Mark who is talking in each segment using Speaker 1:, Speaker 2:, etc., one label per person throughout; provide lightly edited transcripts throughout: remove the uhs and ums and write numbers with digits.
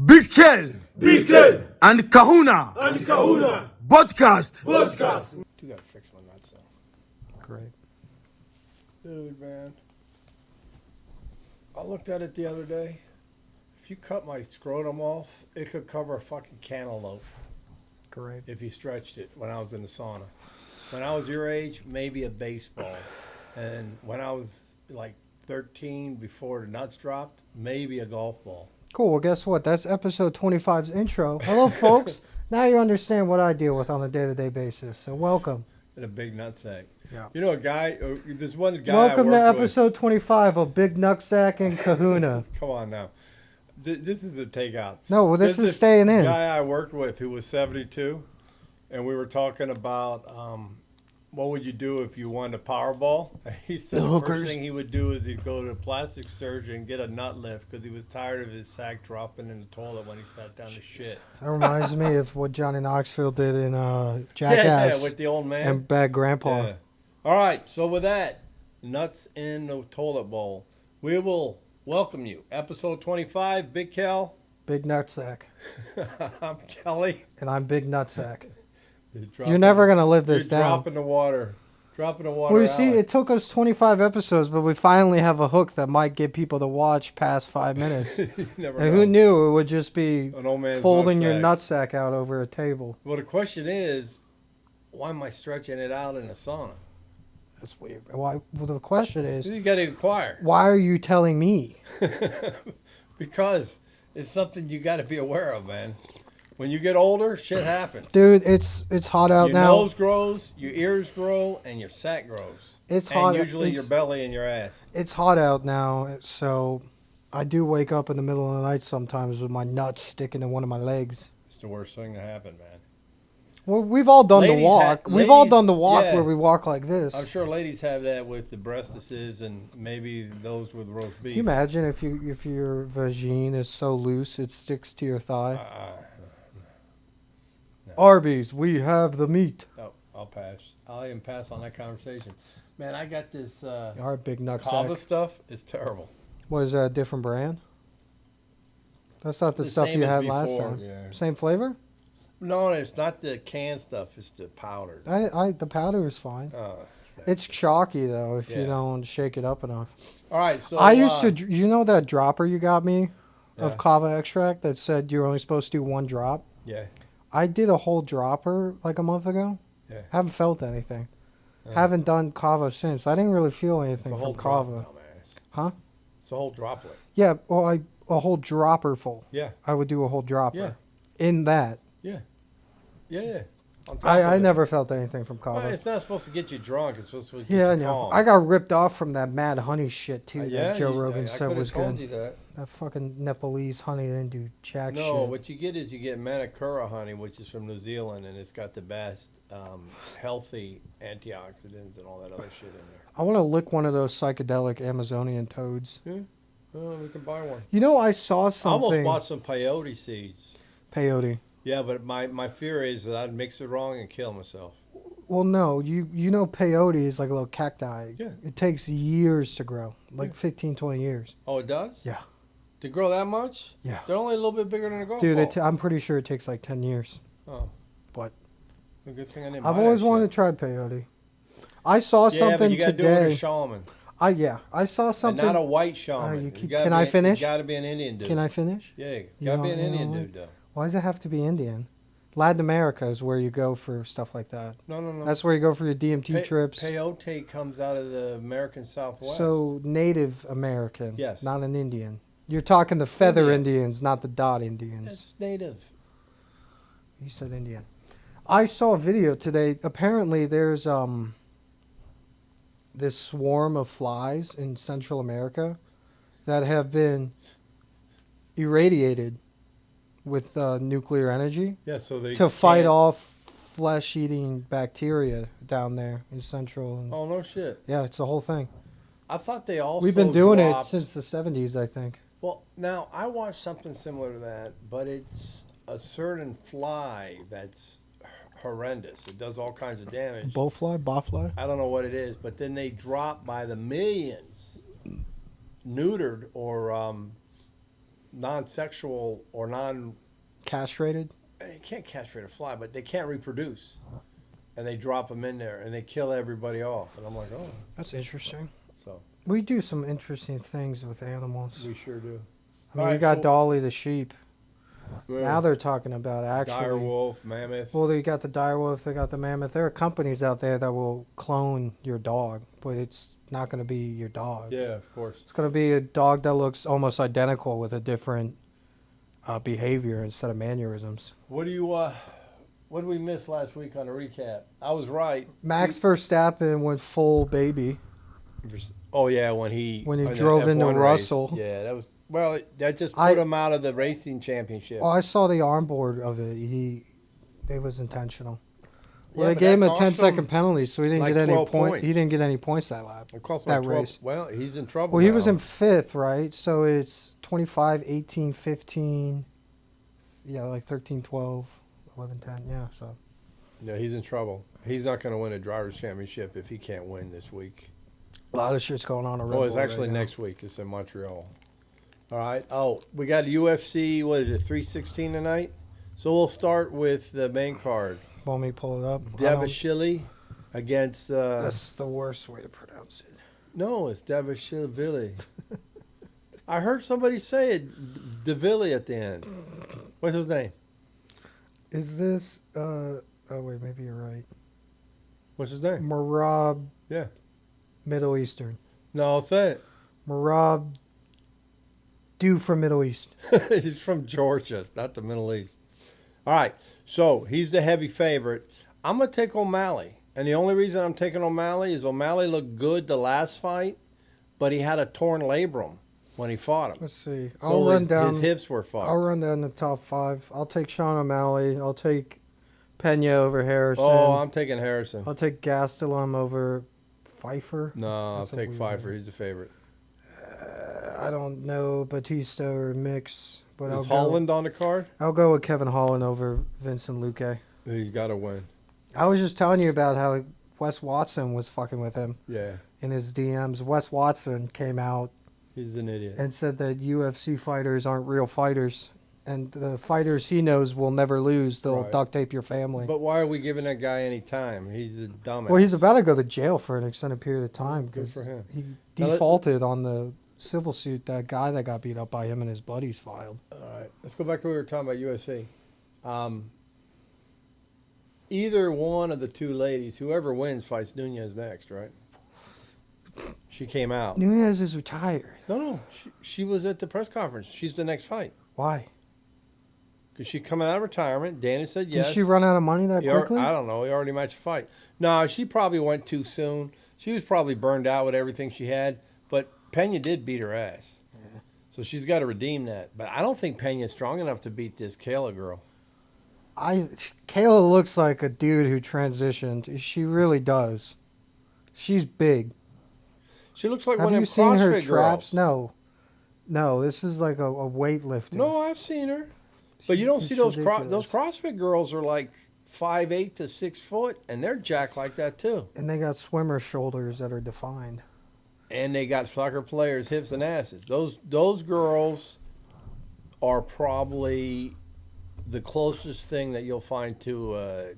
Speaker 1: Big Kel
Speaker 2: Big Kel
Speaker 1: and Kahuna
Speaker 2: and Kahuna
Speaker 1: podcast.
Speaker 2: podcast.
Speaker 3: You gotta fix my nuts though.
Speaker 4: Great.
Speaker 3: Dude, man. I looked at it the other day. If you cut my scrotum off, it could cover a fucking cantaloupe
Speaker 4: Great.
Speaker 3: if you stretched it when I was in the sauna. When I was your age, maybe a baseball. And when I was like 13, before the nuts dropped, maybe a golf ball.
Speaker 4: Cool. Well, guess what? That's episode 25's intro. Hello, folks. Now you understand what I deal with on a day-to-day basis. So welcome.
Speaker 3: And a big nutsack.
Speaker 4: Yeah.
Speaker 3: You know, a guy, there's one guy
Speaker 4: Welcome to
Speaker 3: I worked
Speaker 4: episode 25 of Big Nutsack and Kahuna.
Speaker 3: with. Come on now. This is a takeout.
Speaker 4: No, well, this is
Speaker 3: There's
Speaker 4: staying in.
Speaker 3: Guy I worked with who was 72, and we were talking about what would you do if you won the Powerball. He said
Speaker 4: The
Speaker 3: the
Speaker 4: hookers.
Speaker 3: first thing he would do is he'd go to a plastic surgeon and get a nut lift because he was tired of his sack dropping in the toilet when he sat down to shit.
Speaker 4: That reminds me of what Johnny Knoxville did in Jackass
Speaker 3: Yeah, with the old man.
Speaker 4: and Bad Grandpa.
Speaker 3: Yeah. All right, so with that, nuts in the toilet bowl, we will welcome you. Episode 25, Big Kel.
Speaker 4: Big Nutsack.
Speaker 3: I'm Kelly.
Speaker 4: And I'm Big Nutsack.
Speaker 3: You're
Speaker 4: You're never going to live this
Speaker 3: You're
Speaker 4: down.
Speaker 3: dropping the water. Dropping the water.
Speaker 4: Well, you see,
Speaker 3: Alex.
Speaker 4: it took us 25 episodes, but we finally have a hook that might get people to watch past 5 minutes.
Speaker 3: You never
Speaker 4: And
Speaker 3: know.
Speaker 4: who knew it would just be
Speaker 3: An old man's
Speaker 4: folding your
Speaker 3: nutsack.
Speaker 4: nutsack out over a table?
Speaker 3: Well, the question is, why am I stretching it out in a sauna?
Speaker 4: That's weird. Why? Well, the question is,
Speaker 3: You got to inquire.
Speaker 4: why are you telling me?
Speaker 3: Because it's something you got to be aware of, man. When you get older, shit happens.
Speaker 4: Dude, it's hot out
Speaker 3: Your
Speaker 4: now.
Speaker 3: nose grows, your ears grow, and your sack grows.
Speaker 4: It's
Speaker 3: And
Speaker 4: hot.
Speaker 3: usually your
Speaker 4: it's,
Speaker 3: belly and your ass.
Speaker 4: it's hot out now, so I do wake up in the middle of the night sometimes with my nuts sticking to one of my legs.
Speaker 3: It's the worst thing to happen, man.
Speaker 4: Well, we've all done the
Speaker 3: Ladies
Speaker 4: walk.
Speaker 3: ha-
Speaker 4: We've all
Speaker 3: ladies-
Speaker 4: done the walk
Speaker 3: yeah.
Speaker 4: where we walk like this.
Speaker 3: I'm sure ladies have that with the breastises and maybe those with roast beef.
Speaker 4: Can you imagine if your vagine is so loose it sticks to your thigh?
Speaker 3: No.
Speaker 4: Arby's, we have the meat.
Speaker 3: Oh, I'll pass. I'll even pass on that conversation. Man, I got this
Speaker 4: Our big
Speaker 3: kava
Speaker 4: nutsack.
Speaker 3: stuff. It's terrible.
Speaker 4: What is that? A different brand? That's not the stuff
Speaker 3: same
Speaker 4: you
Speaker 3: as
Speaker 4: had last
Speaker 3: before,
Speaker 4: time.
Speaker 3: yeah.
Speaker 4: Same flavor?
Speaker 3: No, it's not the canned stuff. It's the powdered.
Speaker 4: The powder is fine.
Speaker 3: Uh,
Speaker 4: It's chalky though if you
Speaker 3: Yeah.
Speaker 4: don't shake it up enough.
Speaker 3: all right. So
Speaker 4: I used to, you know that dropper you got me of
Speaker 3: Yeah.
Speaker 4: kava extract that said you're only supposed to do one drop?
Speaker 3: Yeah.
Speaker 4: I did a whole dropper like a month ago.
Speaker 3: Yeah.
Speaker 4: Haven't felt anything.
Speaker 3: Yeah.
Speaker 4: Haven't done kava since. I didn't really feel
Speaker 3: It's
Speaker 4: anything
Speaker 3: a
Speaker 4: from
Speaker 3: whole drop,
Speaker 4: kava.
Speaker 3: dumbass.
Speaker 4: Huh?
Speaker 3: It's a whole droplet.
Speaker 4: Yeah, well, a whole dropper full.
Speaker 3: Yeah.
Speaker 4: I would do a whole dropper.
Speaker 3: Yeah.
Speaker 4: In that.
Speaker 3: Yeah. Yeah. On top
Speaker 4: I
Speaker 3: of it.
Speaker 4: never felt anything from
Speaker 3: Well,
Speaker 4: kava.
Speaker 3: it's not supposed to get you drunk. It's supposed to get
Speaker 4: Yeah, I
Speaker 3: you
Speaker 4: know.
Speaker 3: calm.
Speaker 4: I got ripped off from that mad honey shit too
Speaker 3: Yeah,
Speaker 4: that Joe
Speaker 3: you-
Speaker 4: Rogan
Speaker 3: I
Speaker 4: said
Speaker 3: coulda
Speaker 4: was
Speaker 3: told
Speaker 4: good.
Speaker 3: you that.
Speaker 4: That fucking Nepalese honey didn't do jack
Speaker 3: No,
Speaker 4: shit.
Speaker 3: what you get is you get Manicura honey, which is from New Zealand, and it's got the best healthy antioxidants and all that other shit in there.
Speaker 4: I want to lick one of those psychedelic Amazonian toads.
Speaker 3: Oh, we can buy one.
Speaker 4: You know, I saw
Speaker 3: I almost
Speaker 4: something.
Speaker 3: bought some peyote seeds.
Speaker 4: Peyote.
Speaker 3: Yeah, but my fear is that I'd mix it wrong and kill myself.
Speaker 4: Well, no, you know peyote is like a little cacti.
Speaker 3: Yeah.
Speaker 4: It takes years to grow, like
Speaker 3: Yeah.
Speaker 4: 15, 20 years.
Speaker 3: Oh, it does?
Speaker 4: Yeah.
Speaker 3: To grow that much?
Speaker 4: Yeah.
Speaker 3: They're only a little bit bigger than a golf
Speaker 4: Dude,
Speaker 3: ball.
Speaker 4: I'm pretty sure it takes like 10 years.
Speaker 3: Oh.
Speaker 4: But
Speaker 3: A good thing I didn't
Speaker 4: I've
Speaker 3: buy
Speaker 4: always
Speaker 3: that
Speaker 4: wanted
Speaker 3: shit.
Speaker 4: to try peyote. I saw
Speaker 3: Yeah,
Speaker 4: something
Speaker 3: but you gotta do it
Speaker 4: today.
Speaker 3: with a shaman.
Speaker 4: I saw
Speaker 3: And
Speaker 4: something.
Speaker 3: not a white shaman.
Speaker 4: you keep-
Speaker 3: gotta
Speaker 4: can I
Speaker 3: be-
Speaker 4: finish?
Speaker 3: You gotta be an Indian dude.
Speaker 4: Can I finish?
Speaker 3: Yeah, you
Speaker 4: You
Speaker 3: gotta be
Speaker 4: know-
Speaker 3: an
Speaker 4: you know
Speaker 3: Indian
Speaker 4: what?
Speaker 3: dude, though.
Speaker 4: Why does it have to be Indian? Latin America is where you go for stuff like that.
Speaker 3: No.
Speaker 4: That's where you go for your DMT trips.
Speaker 3: Peyote comes out of the American Southwest.
Speaker 4: So Native American,
Speaker 3: Yes.
Speaker 4: not an Indian. You're talking the feather
Speaker 3: Indian.
Speaker 4: Indians, not the dot Indians.
Speaker 3: It's native.
Speaker 4: You said Indian. I saw a video today. Apparently, there's this swarm of flies in Central America that have been irradiated with nuclear energy
Speaker 3: Yeah, so they
Speaker 4: to fight
Speaker 3: can't-
Speaker 4: off flesh-eating bacteria down there in Central. And,
Speaker 3: Oh no shit!
Speaker 4: yeah, it's the whole thing.
Speaker 3: I thought they also
Speaker 4: We've been doing
Speaker 3: dropped-
Speaker 4: it since the 70s, I think.
Speaker 3: Well, now I watched something similar to that, but it's a certain fly that's horrendous. It does all kinds of damage.
Speaker 4: Bowfly, botfly.
Speaker 3: I don't know what it is, but then they drop by the millions, neutered or non-sexual or non.
Speaker 4: Castrated.
Speaker 3: You can't castrate a fly, but they can't reproduce, and they drop them in there and they kill everybody off. And I'm like, oh,
Speaker 4: That's interesting.
Speaker 3: so
Speaker 4: We do some interesting things with animals.
Speaker 3: we sure do.
Speaker 4: I mean,
Speaker 3: All
Speaker 4: you
Speaker 3: right,
Speaker 4: got
Speaker 3: so-
Speaker 4: Dolly the sheep.
Speaker 3: Yeah.
Speaker 4: Now they're talking about actually.
Speaker 3: Dire wolf, mammoth.
Speaker 4: Well, they got the direwolf, they got the mammoth. There are companies out there that will clone your dog, but it's not going to be your dog.
Speaker 3: Yeah, of course.
Speaker 4: It's going to be a dog that looks almost identical with a different behavior instead of mannerisms.
Speaker 3: What do you? What did we miss last week on the recap? I was right.
Speaker 4: Max Verstappen went full baby.
Speaker 3: Oh yeah, when he
Speaker 4: When he
Speaker 3: on the
Speaker 4: drove into
Speaker 3: F1 race.
Speaker 4: Russell.
Speaker 3: Yeah, that was that just
Speaker 4: I-
Speaker 3: put him out of the racing championship.
Speaker 4: Oh, I saw the armboard of it. It was intentional. Well,
Speaker 3: Yeah,
Speaker 4: they
Speaker 3: but
Speaker 4: gave him
Speaker 3: that
Speaker 4: a
Speaker 3: cost
Speaker 4: 10-second
Speaker 3: him,
Speaker 4: penalty, so he didn't
Speaker 3: like
Speaker 4: get any
Speaker 3: 12
Speaker 4: point.
Speaker 3: points.
Speaker 4: He didn't get any points that lap.
Speaker 3: It cost him
Speaker 4: that
Speaker 3: 12
Speaker 4: race.
Speaker 3: Well, he's in trouble.
Speaker 4: Well, he was
Speaker 3: now.
Speaker 4: in fifth, right? So it's 25, 18, 15. Yeah, like 13, 12, 11, 10. Yeah, so.
Speaker 3: Yeah, he's in trouble. He's not going to win a drivers' championship if he can't win this week.
Speaker 4: A lot of shit's going on.
Speaker 3: Oh, it's actually next week. It's in Montreal. All right. Oh, we got UFC. What is it? 316 tonight. So we'll start with the main card.
Speaker 4: Want me to pull it up?
Speaker 3: Devashili against.
Speaker 4: That's the worst way to pronounce it.
Speaker 3: No, it's Devashili. I heard somebody say it, Devili at the end. What's his name?
Speaker 4: Is this? Oh wait, maybe you're right.
Speaker 3: What's his name?
Speaker 4: Marab.
Speaker 3: Yeah.
Speaker 4: Middle Eastern.
Speaker 3: No, say it.
Speaker 4: Marab. Dude from Middle East.
Speaker 3: He's from Georgia, it's not the Middle East. All right, so he's the heavy favorite. I'm going to take O'Malley. And the only reason I'm taking O'Malley is O'Malley looked good the last fight, but he had a torn labrum when he fought him.
Speaker 4: Let's see.
Speaker 3: So
Speaker 4: I'll run
Speaker 3: his,
Speaker 4: down.
Speaker 3: his hips were fucked.
Speaker 4: I'll run down the top five. I'll take Sean O'Malley. I'll take Pena over Harrison.
Speaker 3: Oh, I'm taking Harrison.
Speaker 4: I'll take Gastelum over Pfeiffer.
Speaker 3: No,
Speaker 4: That's
Speaker 3: I'll
Speaker 4: a
Speaker 3: take
Speaker 4: weird
Speaker 3: Pfeiffer.
Speaker 4: name.
Speaker 3: He's the favorite.
Speaker 4: I don't know Batista or Mix, but
Speaker 3: Is Holland on the card?
Speaker 4: I'll go with Kevin Holland over Vincent Luque.
Speaker 3: He's got to win.
Speaker 4: I was just telling you about how Wes Watson was fucking with him
Speaker 3: Yeah,
Speaker 4: in his DMs. Wes Watson came out
Speaker 3: he's an idiot.
Speaker 4: and said that UFC fighters aren't real fighters, and the fighters he knows will never lose. They'll
Speaker 3: Right.
Speaker 4: duct tape your family.
Speaker 3: But why are we giving that guy any time? He's a dumbass.
Speaker 4: Well, he's about to go to jail for an extended period of time
Speaker 3: Good
Speaker 4: because
Speaker 3: for him.
Speaker 4: he
Speaker 3: Now let-
Speaker 4: defaulted on the civil suit that guy that got beat up by him and his buddies filed.
Speaker 3: All right, let's go back to what we were talking about UFC. Either one of the two ladies, whoever wins, fights Nunez next, right? She came out.
Speaker 4: Nunez is retired.
Speaker 3: No, she was at the press conference. She's the next fight.
Speaker 4: Why?
Speaker 3: Because she's coming out of retirement. Danny said yes.
Speaker 4: Did she run out of money that quickly?
Speaker 3: I don't know. He already matched the fight. No, she probably went too soon. She was probably burned out with everything she had. But Pena did beat her ass.
Speaker 4: Yeah.
Speaker 3: So she's got to redeem that. But I don't think Pena's strong enough to beat this Kayla girl.
Speaker 4: Kayla looks like a dude who transitioned. She really does. She's big.
Speaker 3: She looks like
Speaker 4: Have
Speaker 3: one of
Speaker 4: you
Speaker 3: them
Speaker 4: seen her
Speaker 3: CrossFit
Speaker 4: traps?
Speaker 3: girls.
Speaker 4: No, this is like a weightlifting.
Speaker 3: No, I've seen her. But you don't
Speaker 4: It's
Speaker 3: see those
Speaker 4: ridiculous.
Speaker 3: CrossFit girls are like 5'8" to 6 foot, and they're jacked like that too.
Speaker 4: And they got swimmer shoulders that are defined.
Speaker 3: And they got soccer players' hips and asses. Those girls are probably the closest thing that you'll find to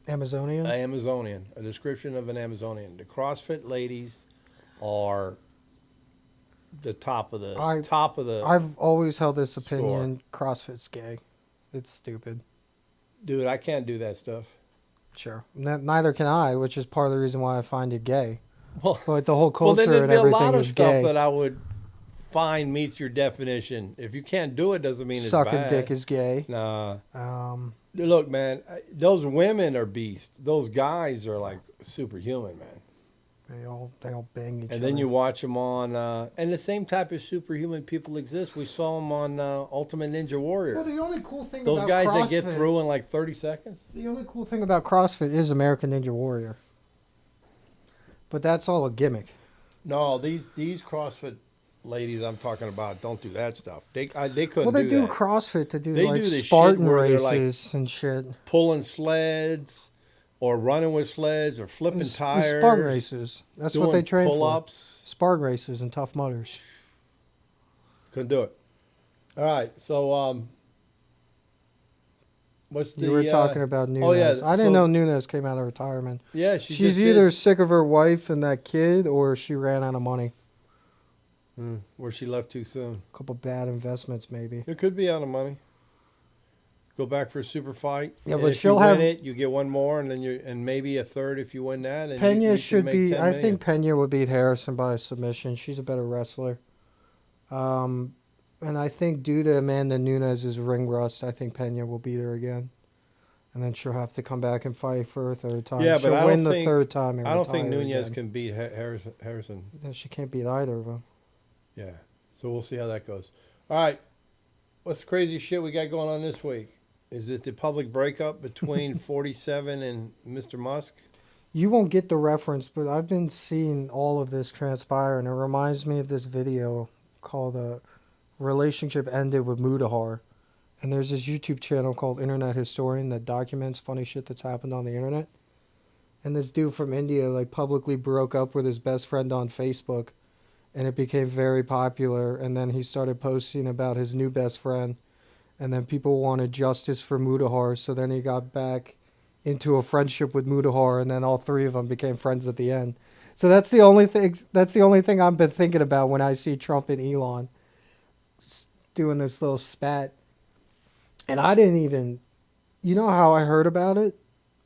Speaker 4: Amazonian?
Speaker 3: an Amazonian, a description of an Amazonian. The CrossFit ladies are the top of the
Speaker 4: I've always held this opinion. CrossFit's gay. It's stupid.
Speaker 3: Dude, I can't do that stuff.
Speaker 4: Sure. Neither can I, which is part of the reason why I find it gay.
Speaker 3: Well,
Speaker 4: But the whole
Speaker 3: well,
Speaker 4: culture
Speaker 3: then there'd
Speaker 4: and
Speaker 3: be a
Speaker 4: everything
Speaker 3: lot of
Speaker 4: is
Speaker 3: stuff
Speaker 4: gay.
Speaker 3: that I would find meets your definition. If you can't do it, doesn't mean it's
Speaker 4: Sucking
Speaker 3: bad.
Speaker 4: dick is gay.
Speaker 3: Nah.
Speaker 4: Um,
Speaker 3: Look, man, those women are beasts. Those guys are like superhuman, man.
Speaker 4: they all bang each other.
Speaker 3: And then you watch them on, and the same type of superhuman people exist. We saw them on Ultimate Ninja Warrior.
Speaker 4: Well, the only cool thing
Speaker 3: Those
Speaker 4: about
Speaker 3: guys
Speaker 4: CrossFit,
Speaker 3: that get through in like 30 seconds.
Speaker 4: The only cool thing about CrossFit is American Ninja Warrior. But that's all a gimmick.
Speaker 3: No, these CrossFit ladies I'm talking about don't do that stuff. They couldn't.
Speaker 4: Well, they do
Speaker 3: that.
Speaker 4: CrossFit to do
Speaker 3: They
Speaker 4: like
Speaker 3: do this shit
Speaker 4: Spartan
Speaker 3: where they're, like,
Speaker 4: races and shit.
Speaker 3: Pulling sleds, or running with sleds, or flipping
Speaker 4: It's
Speaker 3: tires.
Speaker 4: Spartan races. That's what they train
Speaker 3: pull-ups.
Speaker 4: for. Spartan races and Tough Mudders.
Speaker 3: Couldn't do it. All right. So what's the?
Speaker 4: You were talking about Nunes.
Speaker 3: Oh yeah.
Speaker 4: I didn't know Nunes came out of retirement.
Speaker 3: Yeah,
Speaker 4: She's either sick of her wife and that kid, or she ran out of money.
Speaker 3: Where she left too soon.
Speaker 4: A couple bad investments, maybe.
Speaker 3: It could be out of money. Go back for a super fight.
Speaker 4: Yeah,
Speaker 3: and
Speaker 4: but
Speaker 3: if
Speaker 4: she'll
Speaker 3: you
Speaker 4: have
Speaker 3: win it. You get one more, and then and maybe a third if you win that. And
Speaker 4: Pena
Speaker 3: you can
Speaker 4: should
Speaker 3: make
Speaker 4: be.
Speaker 3: 10
Speaker 4: I
Speaker 3: million.
Speaker 4: think Pena would beat Harrison by a submission. She's a better wrestler. And I think due to Amanda Nunes' ring rust, I think Pena will beat her again. And then she'll have to come back and fight for a third time.
Speaker 3: Yeah, but
Speaker 4: she'll
Speaker 3: I
Speaker 4: win
Speaker 3: don't
Speaker 4: the third time. And
Speaker 3: I don't think
Speaker 4: retire
Speaker 3: Nunes
Speaker 4: again.
Speaker 3: can beat Harrison.
Speaker 4: Yeah, she can't beat either of them.
Speaker 3: Yeah. So we'll see how that goes. All right. What's the crazy shit we got going on this week? Is it the public breakup between 47 and Mr. Musk?
Speaker 4: You won't get the reference, but I've been seeing all of this transpire, and it reminds me of this video called Relationship Ended with Mudahar. And there's this YouTube channel called Internet Historian that documents funny shit that's happened on the internet. And this dude from India like publicly broke up with his best friend on Facebook, and it became very popular. And then he started posting about his new best friend, and then people wanted justice for Mudahar. So then he got back into a friendship with Mudahar, and then all three of them became friends at the end. So that's the only thing. That's the only thing I've been thinking about when I see Trump and Elon doing this little spat. And I didn't even, you know how I heard about it?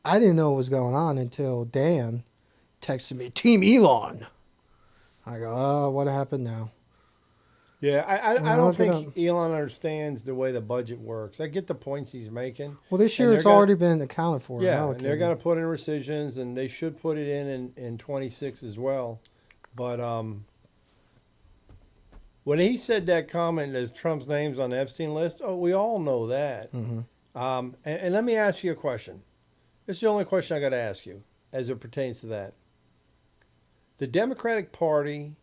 Speaker 4: I didn't know what was going on until Dan texted me, Team Elon. I go, oh, what happened now?
Speaker 3: Yeah, I
Speaker 4: Well,
Speaker 3: don't
Speaker 4: look it
Speaker 3: think Elon understands the way the budget works. I get the points he's making.
Speaker 4: Well, this year
Speaker 3: And
Speaker 4: it's
Speaker 3: they're
Speaker 4: already been accounted for.
Speaker 3: Yeah, and
Speaker 4: allocated.
Speaker 3: they're going to put in rescissions, and they should put it in 26 as well. But when he said that comment as Trump's name's on the Epstein list, we all know that.
Speaker 4: Mm-hmm.
Speaker 3: And let me ask you a question. This is the only question I got to ask you as it pertains to that. The Democratic Party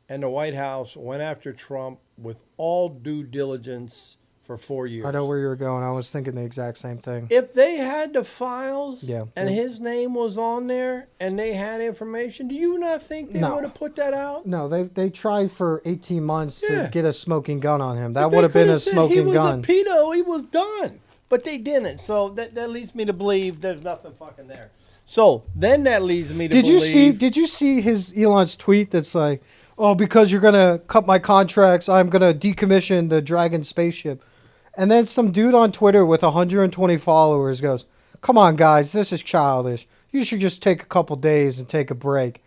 Speaker 3: and the White House went after Trump with all due diligence for 4 years.
Speaker 4: I know where you were going. I was thinking the exact same thing.
Speaker 3: If they had the files
Speaker 4: Yeah.
Speaker 3: and his name was on there and they had information, do you not think they
Speaker 4: No.
Speaker 3: would have put that out?
Speaker 4: No, they tried for 18 months
Speaker 3: Yeah.
Speaker 4: to get a smoking gun on him.
Speaker 3: If
Speaker 4: That
Speaker 3: they
Speaker 4: would have been
Speaker 3: coulda
Speaker 4: a
Speaker 3: said
Speaker 4: smoking gun.
Speaker 3: He was a pedo. He was done. But they didn't. So that leads me to believe there's nothing fucking there. So then that leads me to believe.
Speaker 4: Did you see his Elon's tweet that's like, oh, because you're gonna cut my contracts, I'm gonna decommission the Dragon spaceship. And then some dude on Twitter with 120 followers goes, come on guys, this is childish. You should just take a couple days and take a break.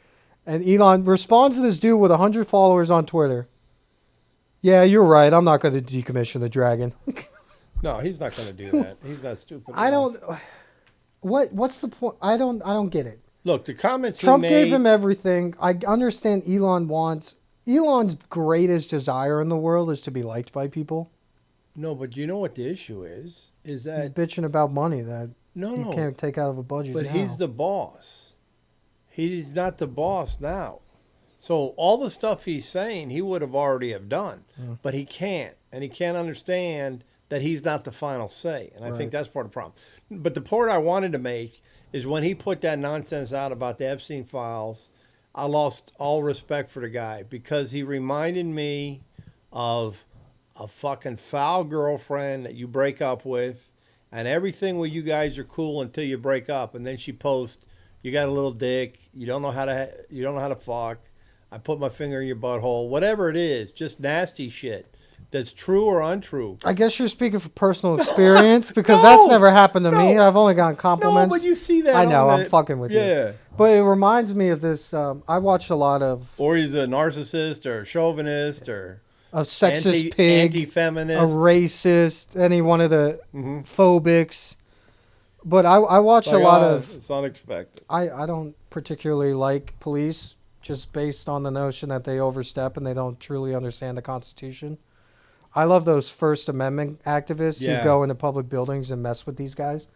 Speaker 4: And Elon responds to this dude with 100 followers on Twitter. Yeah, you're right. I'm not going to decommission the Dragon.
Speaker 3: No, he's not going to do that. He's not stupid.
Speaker 4: I
Speaker 3: enough.
Speaker 4: don't. What's the point? I don't get it.
Speaker 3: Look, the comments
Speaker 4: Trump
Speaker 3: he made,
Speaker 4: gave him everything. I understand Elon's greatest desire in the world is to be liked by people.
Speaker 3: No, but you know what the issue is? Is
Speaker 4: He's
Speaker 3: that
Speaker 4: bitching about money that
Speaker 3: no,
Speaker 4: you can't take out of a budget.
Speaker 3: but
Speaker 4: now.
Speaker 3: he's the boss. He's not the boss now. So all the stuff he's saying, he would have already have done, but he can't, and he can't understand that he's not the final say. And I think that's part of the problem. But the point I wanted to make is when he put that nonsense out about the Epstein files, I lost all respect for the guy because he reminded me of a fucking foul girlfriend that you break up with, and everything with you guys are cool until you break up, and then she posts, "You got a little dick. You don't know how to fuck. I put my finger in your butthole." Whatever it is, just nasty shit. That's true or untrue.
Speaker 4: I guess you're speaking from personal experience because
Speaker 3: No,
Speaker 4: that's never happened to me.
Speaker 3: no.
Speaker 4: I've only gotten compliments.
Speaker 3: No, but you see that.
Speaker 4: I know.
Speaker 3: on
Speaker 4: I'm fucking with you.
Speaker 3: Yeah.
Speaker 4: But it reminds me of this. I watched a lot of
Speaker 3: Or he's a narcissist or a chauvinist or
Speaker 4: sexist pig,
Speaker 3: anti-feminist.
Speaker 4: a racist, any one of the
Speaker 3: Mhm.
Speaker 4: phobics. But I watched a lot of.
Speaker 3: It's unexpected.
Speaker 4: I don't particularly like police just based on the notion that they overstep and they don't truly understand the Constitution. I love those First Amendment activists
Speaker 3: Yeah.
Speaker 4: who go into public buildings and mess with these guys.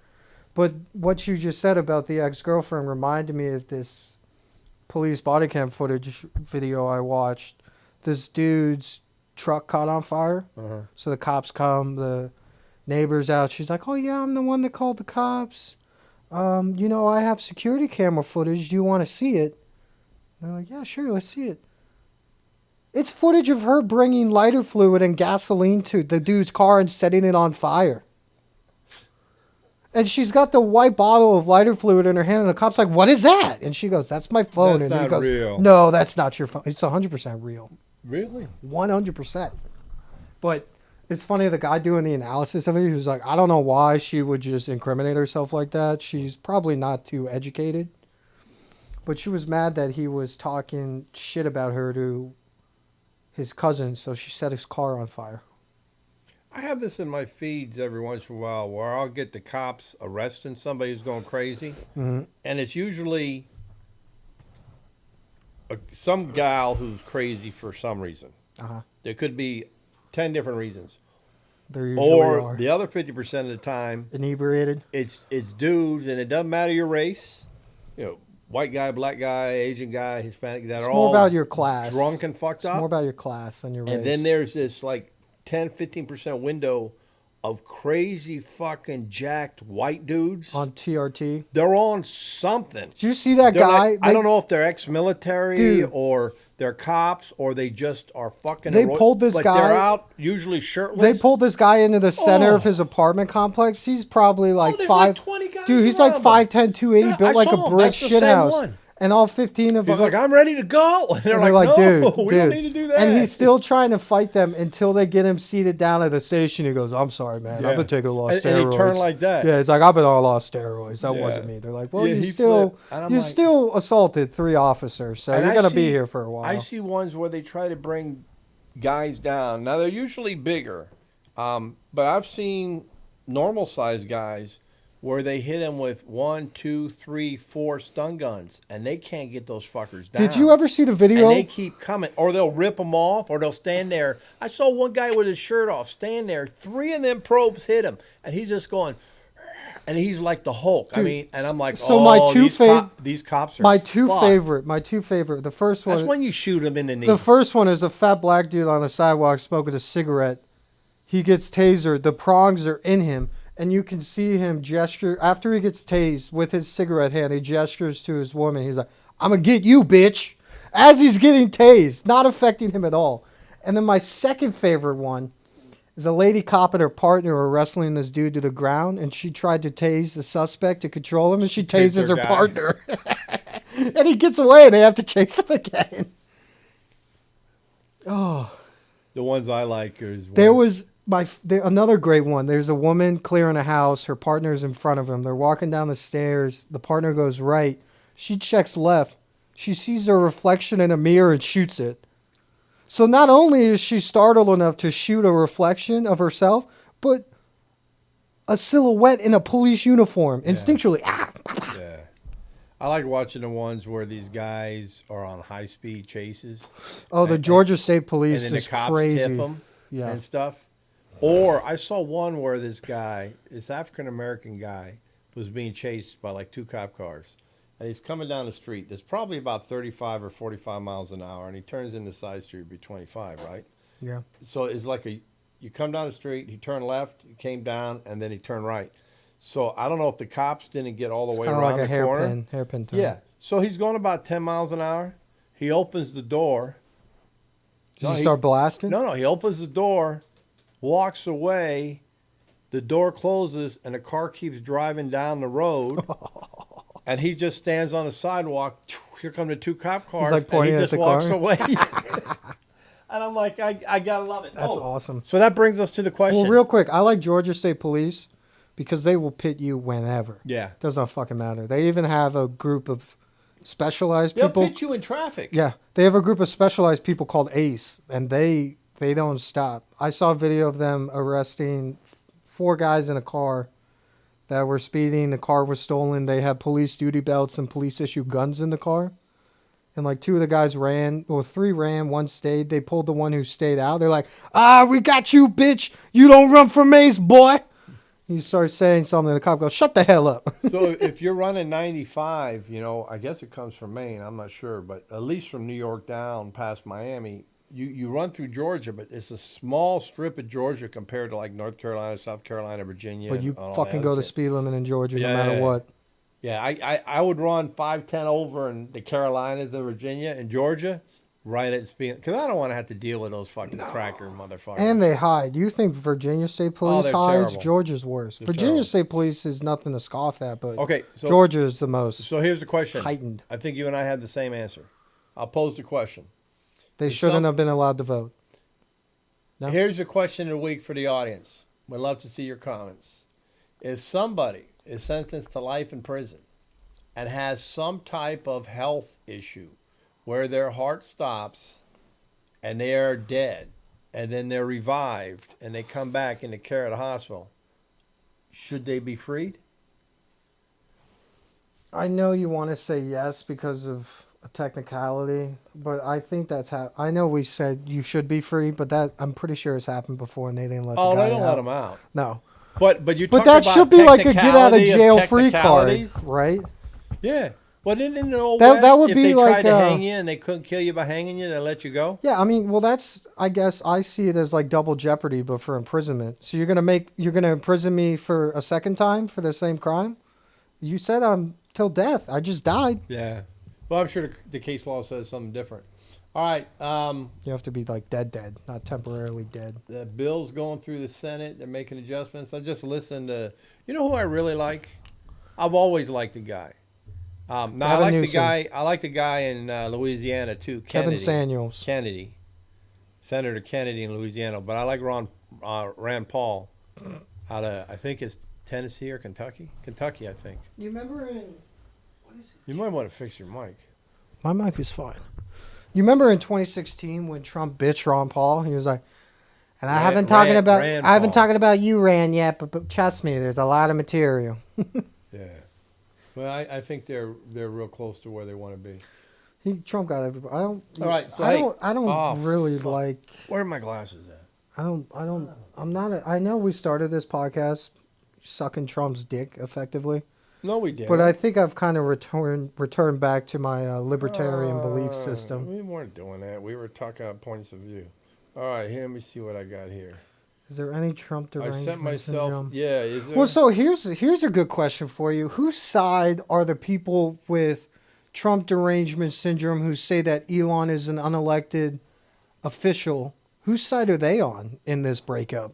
Speaker 4: But what you just said about the ex-girlfriend reminded me of this police body cam footage video I watched. This dude's truck caught on fire.
Speaker 3: Uh-huh.
Speaker 4: So the cops come, the neighbor's out. She's like, oh, yeah, I'm the one that called the cops. I have security camera footage. Do you want to see it? They're like, yeah, sure, let's see it. It's footage of her bringing lighter fluid and gasoline to the dude's car and setting it on fire. And she's got the white bottle of lighter fluid in her hand, and the cop's like, "What is that?" And she goes, "That's my phone."
Speaker 3: That's
Speaker 4: and he
Speaker 3: not
Speaker 4: goes,
Speaker 3: real.
Speaker 4: "No, that's not your phone. It's 100% real.
Speaker 3: Really?
Speaker 4: 100%." But it's funny, the guy doing the analysis of it, he was like, "I don't know why she would just incriminate herself like that. She's probably not too educated." But she was mad that he was talking shit about her to his cousin, so she set his car on fire.
Speaker 3: I have this in my feeds every once in a while where I'll get the cops arresting somebody who's going crazy.
Speaker 4: Mm-hmm.
Speaker 3: And it's usually some gal who's crazy for some reason.
Speaker 4: Uh-huh.
Speaker 3: There could be 10 different reasons.
Speaker 4: There usually
Speaker 3: Or
Speaker 4: are.
Speaker 3: the other 50% of the time,
Speaker 4: Inebriated.
Speaker 3: it's dudes, and it doesn't matter your race. You know, white guy, black guy, Asian guy, Hispanic, that
Speaker 4: It's
Speaker 3: are
Speaker 4: more
Speaker 3: all
Speaker 4: about your class.
Speaker 3: drunk and fucked
Speaker 4: It's
Speaker 3: up.
Speaker 4: more about your class than your race.
Speaker 3: And then there's this like 10-15% window of crazy fucking jacked white dudes.
Speaker 4: on TRT.
Speaker 3: They're on something.
Speaker 4: Did you see that
Speaker 3: They're
Speaker 4: guy?
Speaker 3: like, I don't know if they're ex-military
Speaker 4: Dude.
Speaker 3: or they're cops or they just are fucking.
Speaker 4: They pulled this
Speaker 3: but
Speaker 4: guy-
Speaker 3: They're out usually shirtless.
Speaker 4: They pulled this guy into the center
Speaker 3: Oh.
Speaker 4: of his apartment complex. He's probably like
Speaker 3: there's
Speaker 4: five.
Speaker 3: like 20 guys
Speaker 4: Dude, he's
Speaker 3: around
Speaker 4: like
Speaker 3: him.
Speaker 4: 5'10", 280,
Speaker 3: Yeah,
Speaker 4: built
Speaker 3: I
Speaker 4: like a
Speaker 3: saw him.
Speaker 4: brick
Speaker 3: That's the
Speaker 4: shit
Speaker 3: same
Speaker 4: house.
Speaker 3: one.
Speaker 4: And all 15 of
Speaker 3: He's
Speaker 4: them.
Speaker 3: like, I'm ready to go. And they're
Speaker 4: And
Speaker 3: like, no,
Speaker 4: dude,
Speaker 3: we
Speaker 4: dude.
Speaker 3: don't need to do that.
Speaker 4: And he's still trying to fight them until they get him seated down at the station. He goes, "I'm sorry, man.
Speaker 3: Yeah.
Speaker 4: I've been taking a lot of
Speaker 3: And
Speaker 4: steroids."
Speaker 3: he turned like that.
Speaker 4: Yeah, he's like, "I've been on a lot of steroids. That
Speaker 3: Yeah.
Speaker 4: wasn't me." They're like, "Well,
Speaker 3: Yeah,
Speaker 4: you
Speaker 3: he
Speaker 4: still,
Speaker 3: flipped. And I'm
Speaker 4: you
Speaker 3: like-
Speaker 4: still assaulted 3 officers, so
Speaker 3: And
Speaker 4: you're
Speaker 3: I
Speaker 4: gonna be
Speaker 3: see-
Speaker 4: here for a while."
Speaker 3: I see ones where they try to bring guys down. Now they're usually bigger, but I've seen normal sized guys where they hit them with 1, 2, 3, 4 stun guns, and they can't get those fuckers down.
Speaker 4: Did you ever see the
Speaker 3: And
Speaker 4: video?
Speaker 3: they keep coming, or they'll rip them off, or they'll stand there. I saw one guy with his shirt off, stand there. 3 of them probes hit him, and he's just going, and he's like the Hulk. I
Speaker 4: Dude,
Speaker 3: mean, and I'm like,
Speaker 4: so
Speaker 3: oh,
Speaker 4: my two
Speaker 3: these cops are
Speaker 4: my two
Speaker 3: fucked.
Speaker 4: favorite. The first one.
Speaker 3: That's when you shoot them in the knee.
Speaker 4: The first one is a fat black dude on the sidewalk smoking a cigarette. He gets tasered. The prongs are in him, and you can see him gesture after he gets tased with his cigarette hand. He gestures to his woman. He's like, "I'm gonna get you, bitch," as he's getting tased, not affecting him at all. And then my second favorite one is a lady cop and her partner are wrestling this dude to the ground, and she tried to tase the suspect to control him, and she
Speaker 3: tased
Speaker 4: tases
Speaker 3: her
Speaker 4: her
Speaker 3: guy.
Speaker 4: partner. And he gets away, and they have to chase him again. Oh.
Speaker 3: The ones I like is
Speaker 4: There was another great one. There's a woman clearing a house. Her partner's in front of him. They're walking down the stairs. The partner goes right. She checks left. She sees her reflection in a mirror and shoots it. So not only is she startled enough to shoot a reflection of herself, but a silhouette in a police uniform. Instinctually,
Speaker 3: Yeah. I like watching the ones where these guys are on high speed chases.
Speaker 4: Oh, the
Speaker 3: And-
Speaker 4: Georgia State
Speaker 3: And
Speaker 4: Police
Speaker 3: then the
Speaker 4: is
Speaker 3: cops
Speaker 4: crazy.
Speaker 3: tip them
Speaker 4: Yeah.
Speaker 3: and stuff. Or I saw one where this African American guy, was being chased by like 2 cop cars. And he's coming down the street. There's probably about 35 or 45 miles an hour. And he turns into the side street, be 25, right?
Speaker 4: Yeah.
Speaker 3: So it's like you come down the street, he turned left, he came down, and then he turned right. So I don't know if the cops didn't get all the way
Speaker 4: Kind of
Speaker 3: around
Speaker 4: like a
Speaker 3: the corner.
Speaker 4: hairpin turn.
Speaker 3: Yeah. So he's going about 10 miles an hour. He opens the door.
Speaker 4: Did you start blasting?
Speaker 3: No, he opens the door, walks away, the door closes, and the car keeps driving down the road. And he just stands on the sidewalk. Here come the 2 cop cars.
Speaker 4: like
Speaker 3: and
Speaker 4: pointing
Speaker 3: he
Speaker 4: at
Speaker 3: just
Speaker 4: the
Speaker 3: walks
Speaker 4: car?
Speaker 3: away. And I'm like, I gotta love it.
Speaker 4: That's awesome.
Speaker 3: So that brings us to the question.
Speaker 4: Well, real quick, I like Georgia State Police because they will pit you whenever.
Speaker 3: Yeah.
Speaker 4: Does not fucking matter. They even have a group of specialized
Speaker 3: They'll
Speaker 4: people.
Speaker 3: pit you in traffic.
Speaker 4: Yeah, they have a group of specialized people called ACE, and they don't stop. I saw a video of them arresting 4 guys in a car that were speeding. The car was stolen. They had police duty belts and police issue guns in the car. And like 2 of the guys ran, or 3 ran, 1 stayed. They pulled the one who stayed out. They're like, we got you, bitch. You don't run from Ace, boy. He starts saying something, and the cop goes, shut the hell up.
Speaker 3: So if you're running 95, I guess it comes from Maine. I'm not sure. But at least from New York down past Miami, you run through Georgia, but it's a small strip of Georgia compared to like North Carolina, South Carolina, Virginia.
Speaker 4: But you
Speaker 3: and all
Speaker 4: fucking
Speaker 3: that
Speaker 4: go to
Speaker 3: shit.
Speaker 4: speed limit in Georgia
Speaker 3: Yeah,
Speaker 4: no matter
Speaker 3: yeah, yeah.
Speaker 4: what.
Speaker 3: Yeah, I would run 5-10 over in the Carolinas, the Virginia, and Georgia. right at speed. Because I don't want to have to deal with those fucking cracker motherfuckers.
Speaker 4: And they hide. You think Virginia State Police
Speaker 3: they're
Speaker 4: hides?
Speaker 3: terrible.
Speaker 4: Georgia's worse.
Speaker 3: They're
Speaker 4: Virginia
Speaker 3: terrible.
Speaker 4: State Police is nothing to scoff at, but
Speaker 3: Okay, so
Speaker 4: Georgia is the most
Speaker 3: so here's the question.
Speaker 4: heightened.
Speaker 3: I think you and I had the same answer. I'll pose the question.
Speaker 4: They
Speaker 3: If
Speaker 4: shouldn't
Speaker 3: some-
Speaker 4: have been allowed to vote. No?
Speaker 3: Here's the question of the week for the audience. We'd love to see your comments. If somebody is sentenced to life in prison and has some type of health issue where their heart stops and they are dead and then they're revived and they come back into care at a hospital, should they be freed?
Speaker 4: I know you want to say yes because of a technicality, but I think that's how. I know we said you should be free, but that I'm pretty sure it's happened before, and they didn't let.
Speaker 3: Oh,
Speaker 4: the guy
Speaker 3: they don't
Speaker 4: out.
Speaker 3: let them out.
Speaker 4: No,
Speaker 3: But you
Speaker 4: but
Speaker 3: talk
Speaker 4: that
Speaker 3: about
Speaker 4: should be like a get out of
Speaker 3: technicality
Speaker 4: jail free card,
Speaker 3: technicalities.
Speaker 4: right?
Speaker 3: Yeah. Well, didn't in the old
Speaker 4: That-
Speaker 3: West,
Speaker 4: that would
Speaker 3: if
Speaker 4: be
Speaker 3: they
Speaker 4: like,
Speaker 3: tried to hang you and they couldn't kill you by hanging you, they let you go?
Speaker 4: Yeah, I mean, well, that's. I guess I see it as like double jeopardy, but for imprisonment. So you're gonna imprison me for a second time for the same crime? You said I'm till death. I just died.
Speaker 3: Yeah. Well, I'm sure the case law says something different. All right.
Speaker 4: You have to be like dead, not temporarily dead.
Speaker 3: The bill's going through the Senate. They're making adjustments. I just listened to, you know who I really like? I've always liked the guy. Now I
Speaker 4: Gavin
Speaker 3: like the
Speaker 4: Newsom.
Speaker 3: guy. I like the guy in Louisiana too.
Speaker 4: Kevin
Speaker 3: Kennedy.
Speaker 4: Samuels.
Speaker 3: Kennedy, Senator Kennedy in Louisiana. But I like Rand Paul out of, I think it's Tennessee or Kentucky. Kentucky, I think.
Speaker 4: You remember in.
Speaker 3: You might want to fix your mic.
Speaker 4: My mic is fine. You remember in 2016 when Trump bitched Ron Paul? He was like, and I haven't talking about you, Rand, yet, but trust me, there's a lot of material.
Speaker 3: Yeah. Well, I think they're real close to where they want to be.
Speaker 4: Trump got everybody. I don't.
Speaker 3: All right, so
Speaker 4: I don't
Speaker 3: Oh,
Speaker 4: really
Speaker 3: fuck.
Speaker 4: like.
Speaker 3: Where are my glasses at?
Speaker 4: I'm not. I know we started this podcast sucking Trump's dick effectively,
Speaker 3: No, we did.
Speaker 4: but I think I've kind of returned back to my libertarian belief system.
Speaker 3: We weren't doing that. We were talking about points of view. All right, here, let me see what I got here.
Speaker 4: Is there any Trump
Speaker 3: I
Speaker 4: derangement
Speaker 3: sent myself.
Speaker 4: syndrome?
Speaker 3: Yeah, is there?
Speaker 4: Well, so here's a good question for you. Whose side are the people with Trump derangement syndrome who say that Elon is an unelected official? Whose side are they on in this breakup?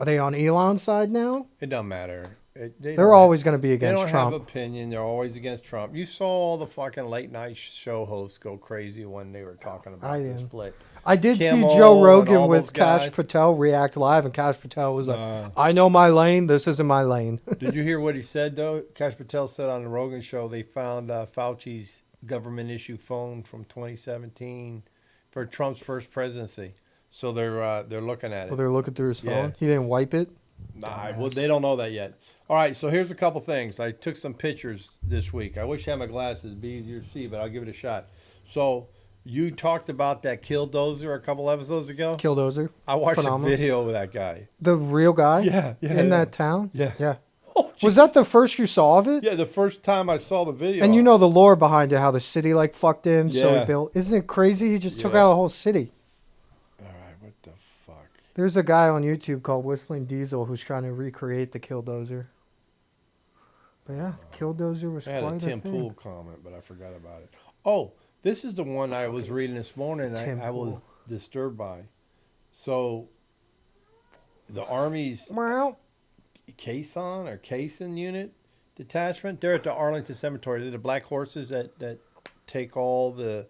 Speaker 4: Are they on Elon's side now?
Speaker 3: It doesn't matter.
Speaker 4: They're always going to be
Speaker 3: They
Speaker 4: against
Speaker 3: don't
Speaker 4: Trump.
Speaker 3: have opinion. They're always against Trump. You saw all the fucking late night show hosts go crazy when they were talking about
Speaker 4: I
Speaker 3: the
Speaker 4: didn't.
Speaker 3: split.
Speaker 4: I did
Speaker 3: Kimmel
Speaker 4: see Joe
Speaker 3: and
Speaker 4: Rogan
Speaker 3: all
Speaker 4: with
Speaker 3: those
Speaker 4: Kash
Speaker 3: guys.
Speaker 4: Patel react live, and Kash Patel was like, I know my lane. This isn't my lane.
Speaker 3: Did you hear what he said, though? Kash Patel said on the Rogan show they found Fauci's government issue phone from 2017 for Trump's first presidency. So they're looking at it.
Speaker 4: Well, they're looking through his phone.
Speaker 3: Yeah.
Speaker 4: He didn't wipe it.
Speaker 3: Nah, well, they don't know that yet. All right, so here's a couple things. I took some pictures this week. I wish I had my glasses. It'd be easier to see, but I'll give it a shot. So you talked about that Killdozer a couple episodes ago.
Speaker 4: Killdozer.
Speaker 3: I watched
Speaker 4: Phenomenal.
Speaker 3: a video of that guy.
Speaker 4: The real guy?
Speaker 3: Yeah, yeah,
Speaker 4: In
Speaker 3: yeah.
Speaker 4: that town?
Speaker 3: Yeah.
Speaker 4: Yeah.
Speaker 3: Oh,
Speaker 4: Was that the first you saw of it?
Speaker 3: yeah, the first time I saw the video.
Speaker 4: And you know the lore behind it, how the city like fucked him, so
Speaker 3: Yeah.
Speaker 4: he built. Isn't it crazy? He just took
Speaker 3: Yeah.
Speaker 4: out a whole city.
Speaker 3: All right, what the fuck?
Speaker 4: There's a guy on YouTube called Whistling Diesel who's trying to recreate the Killdozer. But yeah, Killdozer was
Speaker 3: I had
Speaker 4: quite
Speaker 3: a
Speaker 4: a
Speaker 3: Tim
Speaker 4: thing.
Speaker 3: Pool comment, but I forgot about it. Oh, this is the one I was reading this morning.
Speaker 4: Tim
Speaker 3: I was
Speaker 4: Pool.
Speaker 3: disturbed by. So, the Army's
Speaker 4: Well,
Speaker 3: Caisson or Caisson unit detachment, they're at the Arlington Cemetery. They're the black horses that take all the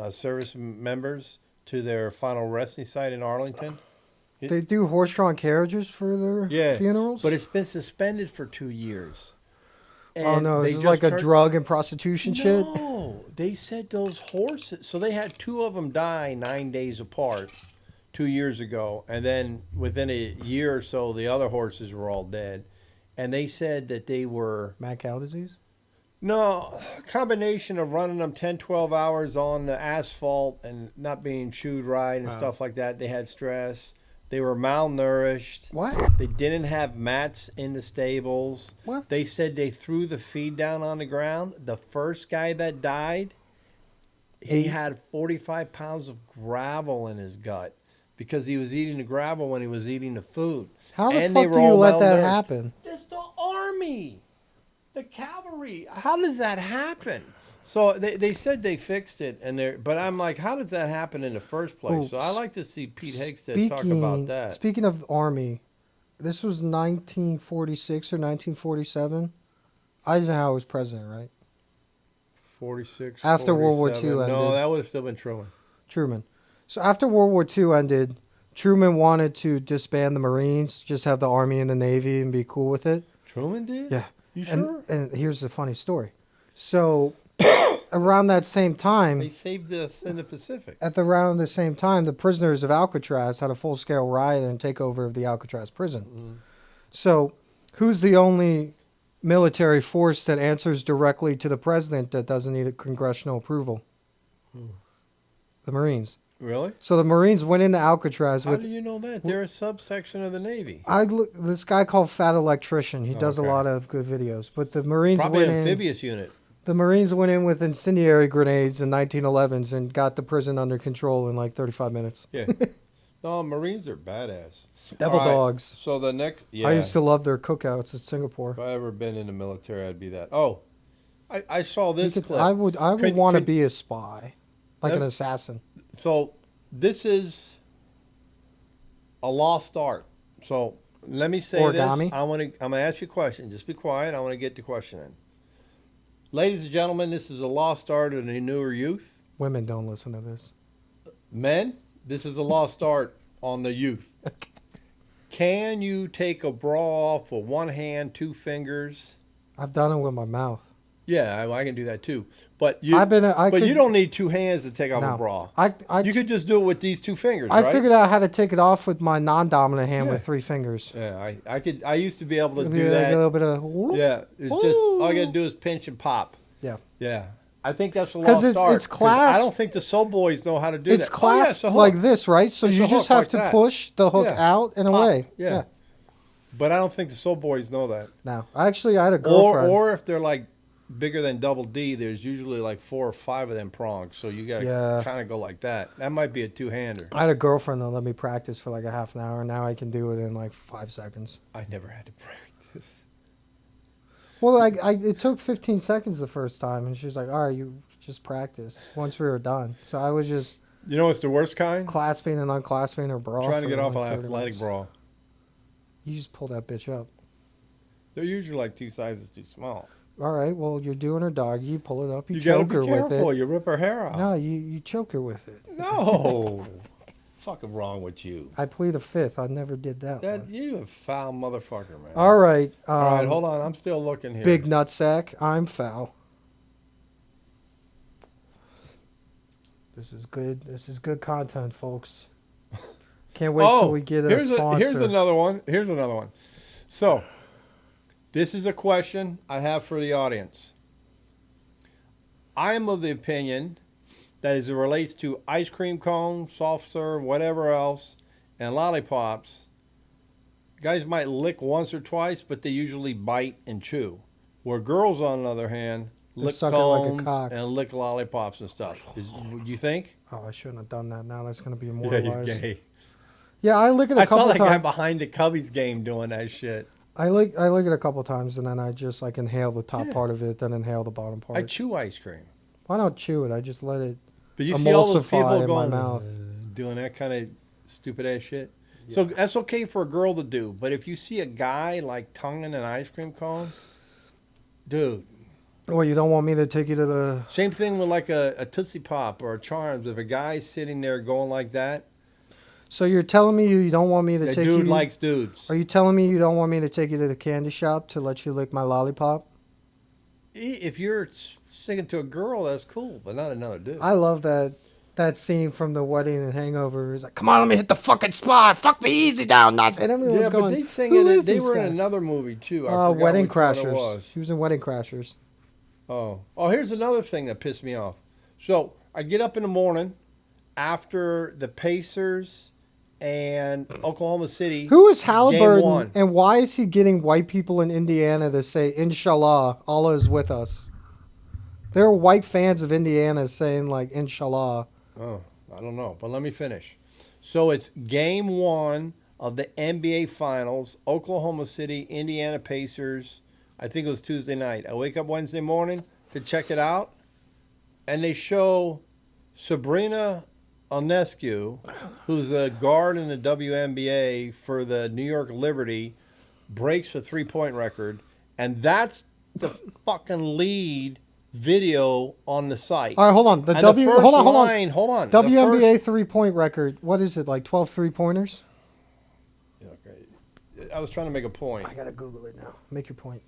Speaker 3: service members to their final resting site in Arlington.
Speaker 4: they do horse-drawn carriages for their
Speaker 3: Yeah,
Speaker 4: funerals?
Speaker 3: but it's been suspended for 2 years.
Speaker 4: Oh no,
Speaker 3: they
Speaker 4: is this
Speaker 3: just
Speaker 4: like a
Speaker 3: turned-
Speaker 4: drug and prostitution shit?
Speaker 3: No, they said those horses. So they had 2 of them die 9 days apart 2 years ago, and then within a year or so, the other horses were all dead. And they said that they were
Speaker 4: Mad cow disease?
Speaker 3: no combination of running them 10, 12 hours on the asphalt and not being chewed right and
Speaker 4: Wow.
Speaker 3: stuff like that. They had stress. They were malnourished.
Speaker 4: What?
Speaker 3: They didn't have mats in the stables.
Speaker 4: What?
Speaker 3: They said they threw the feed down on the ground. The first guy that died, he had 45 pounds of gravel in his gut because he was eating the gravel when he was eating the food.
Speaker 4: How the
Speaker 3: And they
Speaker 4: fuck
Speaker 3: were
Speaker 4: do you
Speaker 3: all
Speaker 4: let that
Speaker 3: malnourished.
Speaker 4: happen?
Speaker 3: It's the army, the cavalry. How does that happen? So they said they fixed it, but I'm like, how does that happen in the first place?
Speaker 4: Oh,
Speaker 3: So I like to see Pete Hegseth talk about that.
Speaker 4: Speaking of Army, this was 1946 or 1947. Eisenhower was president, right?
Speaker 3: 46.
Speaker 4: After World War
Speaker 3: 47.
Speaker 4: II ended.
Speaker 3: No, that would have still been Truman.
Speaker 4: Truman. So after World War II ended, Truman wanted to disband the Marines, just have the Army and the Navy and be cool with it.
Speaker 3: Truman did?
Speaker 4: Yeah.
Speaker 3: You sure?
Speaker 4: And here's the funny story. So around that same
Speaker 3: They
Speaker 4: time,
Speaker 3: saved us in the Pacific.
Speaker 4: around the same time, the prisoners of Alcatraz had a full-scale riot and takeover of the Alcatraz prison.
Speaker 3: Mm-hmm.
Speaker 4: So who's the only military force that answers directly to the president that doesn't need a congressional approval? The Marines.
Speaker 3: Really?
Speaker 4: So the Marines went into Alcatraz
Speaker 3: How
Speaker 4: with
Speaker 3: do you know that? They're a subsection of the Navy.
Speaker 4: this guy called Fat Electrician. He does a
Speaker 3: Okay.
Speaker 4: lot of good videos. But the Marines
Speaker 3: Probably
Speaker 4: went
Speaker 3: an
Speaker 4: in.
Speaker 3: amphibious unit.
Speaker 4: The Marines went in with incendiary grenades in 1911s and got the prison under control in like 35 minutes.
Speaker 3: Yeah. No, Marines are badass.
Speaker 4: Devil
Speaker 3: All right,
Speaker 4: dogs.
Speaker 3: So the next, yeah.
Speaker 4: I used to love their cookouts at Singapore.
Speaker 3: If I ever been in the military, I'd be that. Oh, I saw this
Speaker 4: You could-
Speaker 3: clip.
Speaker 4: I would
Speaker 3: Could-
Speaker 4: want to
Speaker 3: could-
Speaker 4: be a spy, like an assassin.
Speaker 3: So this is a lost art. So let me say
Speaker 4: Origami?
Speaker 3: this. I'm gonna ask you a question. Just be quiet. I want to get the question in. Ladies and gentlemen, this is a lost art of the newer youth.
Speaker 4: Women don't listen to this.
Speaker 3: Men, this is a lost art on the youth. Can you take a bra off with one hand, two fingers?
Speaker 4: I've done it with my mouth.
Speaker 3: Yeah, I can do that too. But you,
Speaker 4: could,
Speaker 3: you don't need two hands to take off
Speaker 4: no.
Speaker 3: a bra.
Speaker 4: You
Speaker 3: You could just do it with these two fingers,
Speaker 4: I
Speaker 3: right?
Speaker 4: figured out how to take it off with my non-dominant hand
Speaker 3: Yeah.
Speaker 4: with 3 fingers.
Speaker 3: Yeah, I could. I used to be able to
Speaker 4: It'd
Speaker 3: do
Speaker 4: be like
Speaker 3: that.
Speaker 4: a little bit of whoop.
Speaker 3: Yeah, it's just all I gotta do is pinch and pop.
Speaker 4: Yeah.
Speaker 3: Yeah. I think that's a
Speaker 4: 'Cause
Speaker 3: lost art.
Speaker 4: it's class.
Speaker 3: I don't think the soul boys know how to do
Speaker 4: It's
Speaker 3: that.
Speaker 4: class
Speaker 3: it's a hook.
Speaker 4: like this, right? So
Speaker 3: It's
Speaker 4: you
Speaker 3: a
Speaker 4: just
Speaker 3: hook
Speaker 4: have
Speaker 3: like
Speaker 4: to
Speaker 3: that.
Speaker 4: push the hook
Speaker 3: Yeah.
Speaker 4: out and
Speaker 3: Pop.
Speaker 4: away.
Speaker 3: Yeah. But I don't think the soul boys know that.
Speaker 4: No, actually, I had a girlfriend.
Speaker 3: Or if they're like bigger than double D, there's usually like 4 or 5 of them prongs. So you gotta
Speaker 4: Yeah.
Speaker 3: kind of go like that. That might be a two-hander.
Speaker 4: I had a girlfriend that let me practice for like a half an hour. Now I can do it in like 5 seconds.
Speaker 3: I never had to practice.
Speaker 4: Well, it took 15 seconds the first time, and she was like, "All right, you just practice." Once we were done, so I was just
Speaker 3: You know what's the worst kind?
Speaker 4: clasping and unclasping her bra.
Speaker 3: Trying to
Speaker 4: for
Speaker 3: get off an
Speaker 4: like 30
Speaker 3: athletic
Speaker 4: minutes.
Speaker 3: bra.
Speaker 4: You just pull that bitch up.
Speaker 3: They're usually like 2 sizes too small.
Speaker 4: All right, well, you're doing her dog. You pull it up. You,
Speaker 3: gotta
Speaker 4: choke
Speaker 3: be
Speaker 4: her
Speaker 3: careful.
Speaker 4: with it.
Speaker 3: You rip her hair out.
Speaker 4: No, you choke her with it.
Speaker 3: No. Fucking wrong with you.
Speaker 4: I plead a fifth. I never did that.
Speaker 3: That
Speaker 4: one.
Speaker 3: you a foul motherfucker, man.
Speaker 4: All right.
Speaker 3: All right, hold on. I'm still looking here.
Speaker 4: Big nutsack. I'm foul. This is good. This is good content, folks. Can't wait till we get a sponsor.
Speaker 3: Here's another one. Here's another one. So, this is a question I have for the audience. I am of the opinion that as it relates to ice cream cones, soft serve, whatever else, and lollipops, guys might lick once or twice, but they usually bite and chew. Where girls, on the other hand, lick
Speaker 4: suck it like a
Speaker 3: cones
Speaker 4: cock.
Speaker 3: and lick lollipops and stuff. You think?
Speaker 4: Oh, I shouldn't have done that. Now that's going to be
Speaker 3: Yeah,
Speaker 4: immortalized.
Speaker 3: you're gay.
Speaker 4: Yeah, I lick it a
Speaker 3: I
Speaker 4: couple
Speaker 3: saw that guy
Speaker 4: times.
Speaker 3: behind the Cubbies game doing that shit.
Speaker 4: I lick it a couple times, and then I just like inhale the top
Speaker 3: Yeah.
Speaker 4: part of it, then inhale the bottom part.
Speaker 3: I chew ice cream.
Speaker 4: Why not chew it? I just let it
Speaker 3: But you see all those
Speaker 4: emulsify
Speaker 3: people
Speaker 4: in
Speaker 3: going,
Speaker 4: my mouth.
Speaker 3: doing that kind of stupid ass shit. So that's okay for a girl to do. But if you see a guy like tonguing an ice cream cone, dude.
Speaker 4: Well, you don't want me to take you to the.
Speaker 3: Same thing with like a Tootsie Pop or a Charms. If a guy's sitting there going like that,
Speaker 4: So you're telling me you don't want me to
Speaker 3: that
Speaker 4: take
Speaker 3: dude
Speaker 4: you?
Speaker 3: likes dudes.
Speaker 4: Are you telling me you don't want me to take you to the candy shop to let you lick my lollipop?
Speaker 3: If you're singing to a girl, that's cool, but not another dude.
Speaker 4: I love that scene from The Wedding and Hangover. He's like, "Come on, let me hit the fucking spot. Fuck me easy down, nuts." And everyone's
Speaker 3: yeah,
Speaker 4: going,
Speaker 3: but they sing
Speaker 4: "Who
Speaker 3: in it.
Speaker 4: is
Speaker 3: They
Speaker 4: this
Speaker 3: were
Speaker 4: guy?"
Speaker 3: in another movie too. I forgot
Speaker 4: Wedding
Speaker 3: which one it
Speaker 4: Crashers.
Speaker 3: was.
Speaker 4: He was in Wedding Crashers.
Speaker 3: Oh, here's another thing that pissed me off. So I get up in the morning after the Pacers and Oklahoma City.
Speaker 4: Who is
Speaker 3: Game
Speaker 4: Halliburton,
Speaker 3: one.
Speaker 4: and why is he getting white people in Indiana to say, "Inshallah, Allah is with us"? There are white fans of Indiana saying like, "Inshallah."
Speaker 3: Oh, I don't know, but let me finish. So it's game 1 of the NBA Finals, Oklahoma City, Indiana Pacers. I think it was Tuesday night. I wake up Wednesday morning to check it out. and they show Sabrina Ionescu, who's a guard in the WNBA for the New York Liberty, breaks the three-point record, and that's the fucking lead video on the site.
Speaker 4: All right, hold on. The
Speaker 3: And
Speaker 4: W.
Speaker 3: the first
Speaker 4: Hold on.
Speaker 3: hold on.
Speaker 4: WNBA 3-point record. What is it? Like 12 3-pointers?
Speaker 3: Okay. I was trying to make a point.
Speaker 4: I gotta Google it now. Make your point.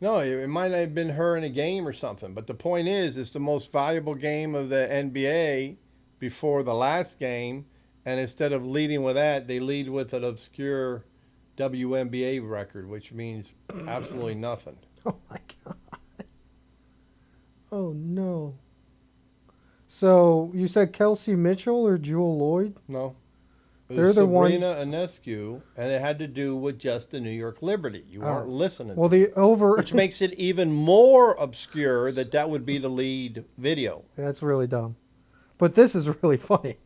Speaker 3: No, it might have been her in a game or something, but the point is, it's the most valuable game of the NBA before the last game, and instead of leading with that, they lead with an obscure WNBA record, which means absolutely nothing.
Speaker 4: Oh my god. Oh no. So you said Kelsey Mitchell or Jewel Lloyd?
Speaker 3: No. It
Speaker 4: They're
Speaker 3: was
Speaker 4: the ones.
Speaker 3: Sabrina Ionescu, and it had to do with just the New York Liberty. You weren't listening.
Speaker 4: Well, the over.
Speaker 3: Which makes it even more obscure that would be the lead video.
Speaker 4: That's really dumb. But this is really funny.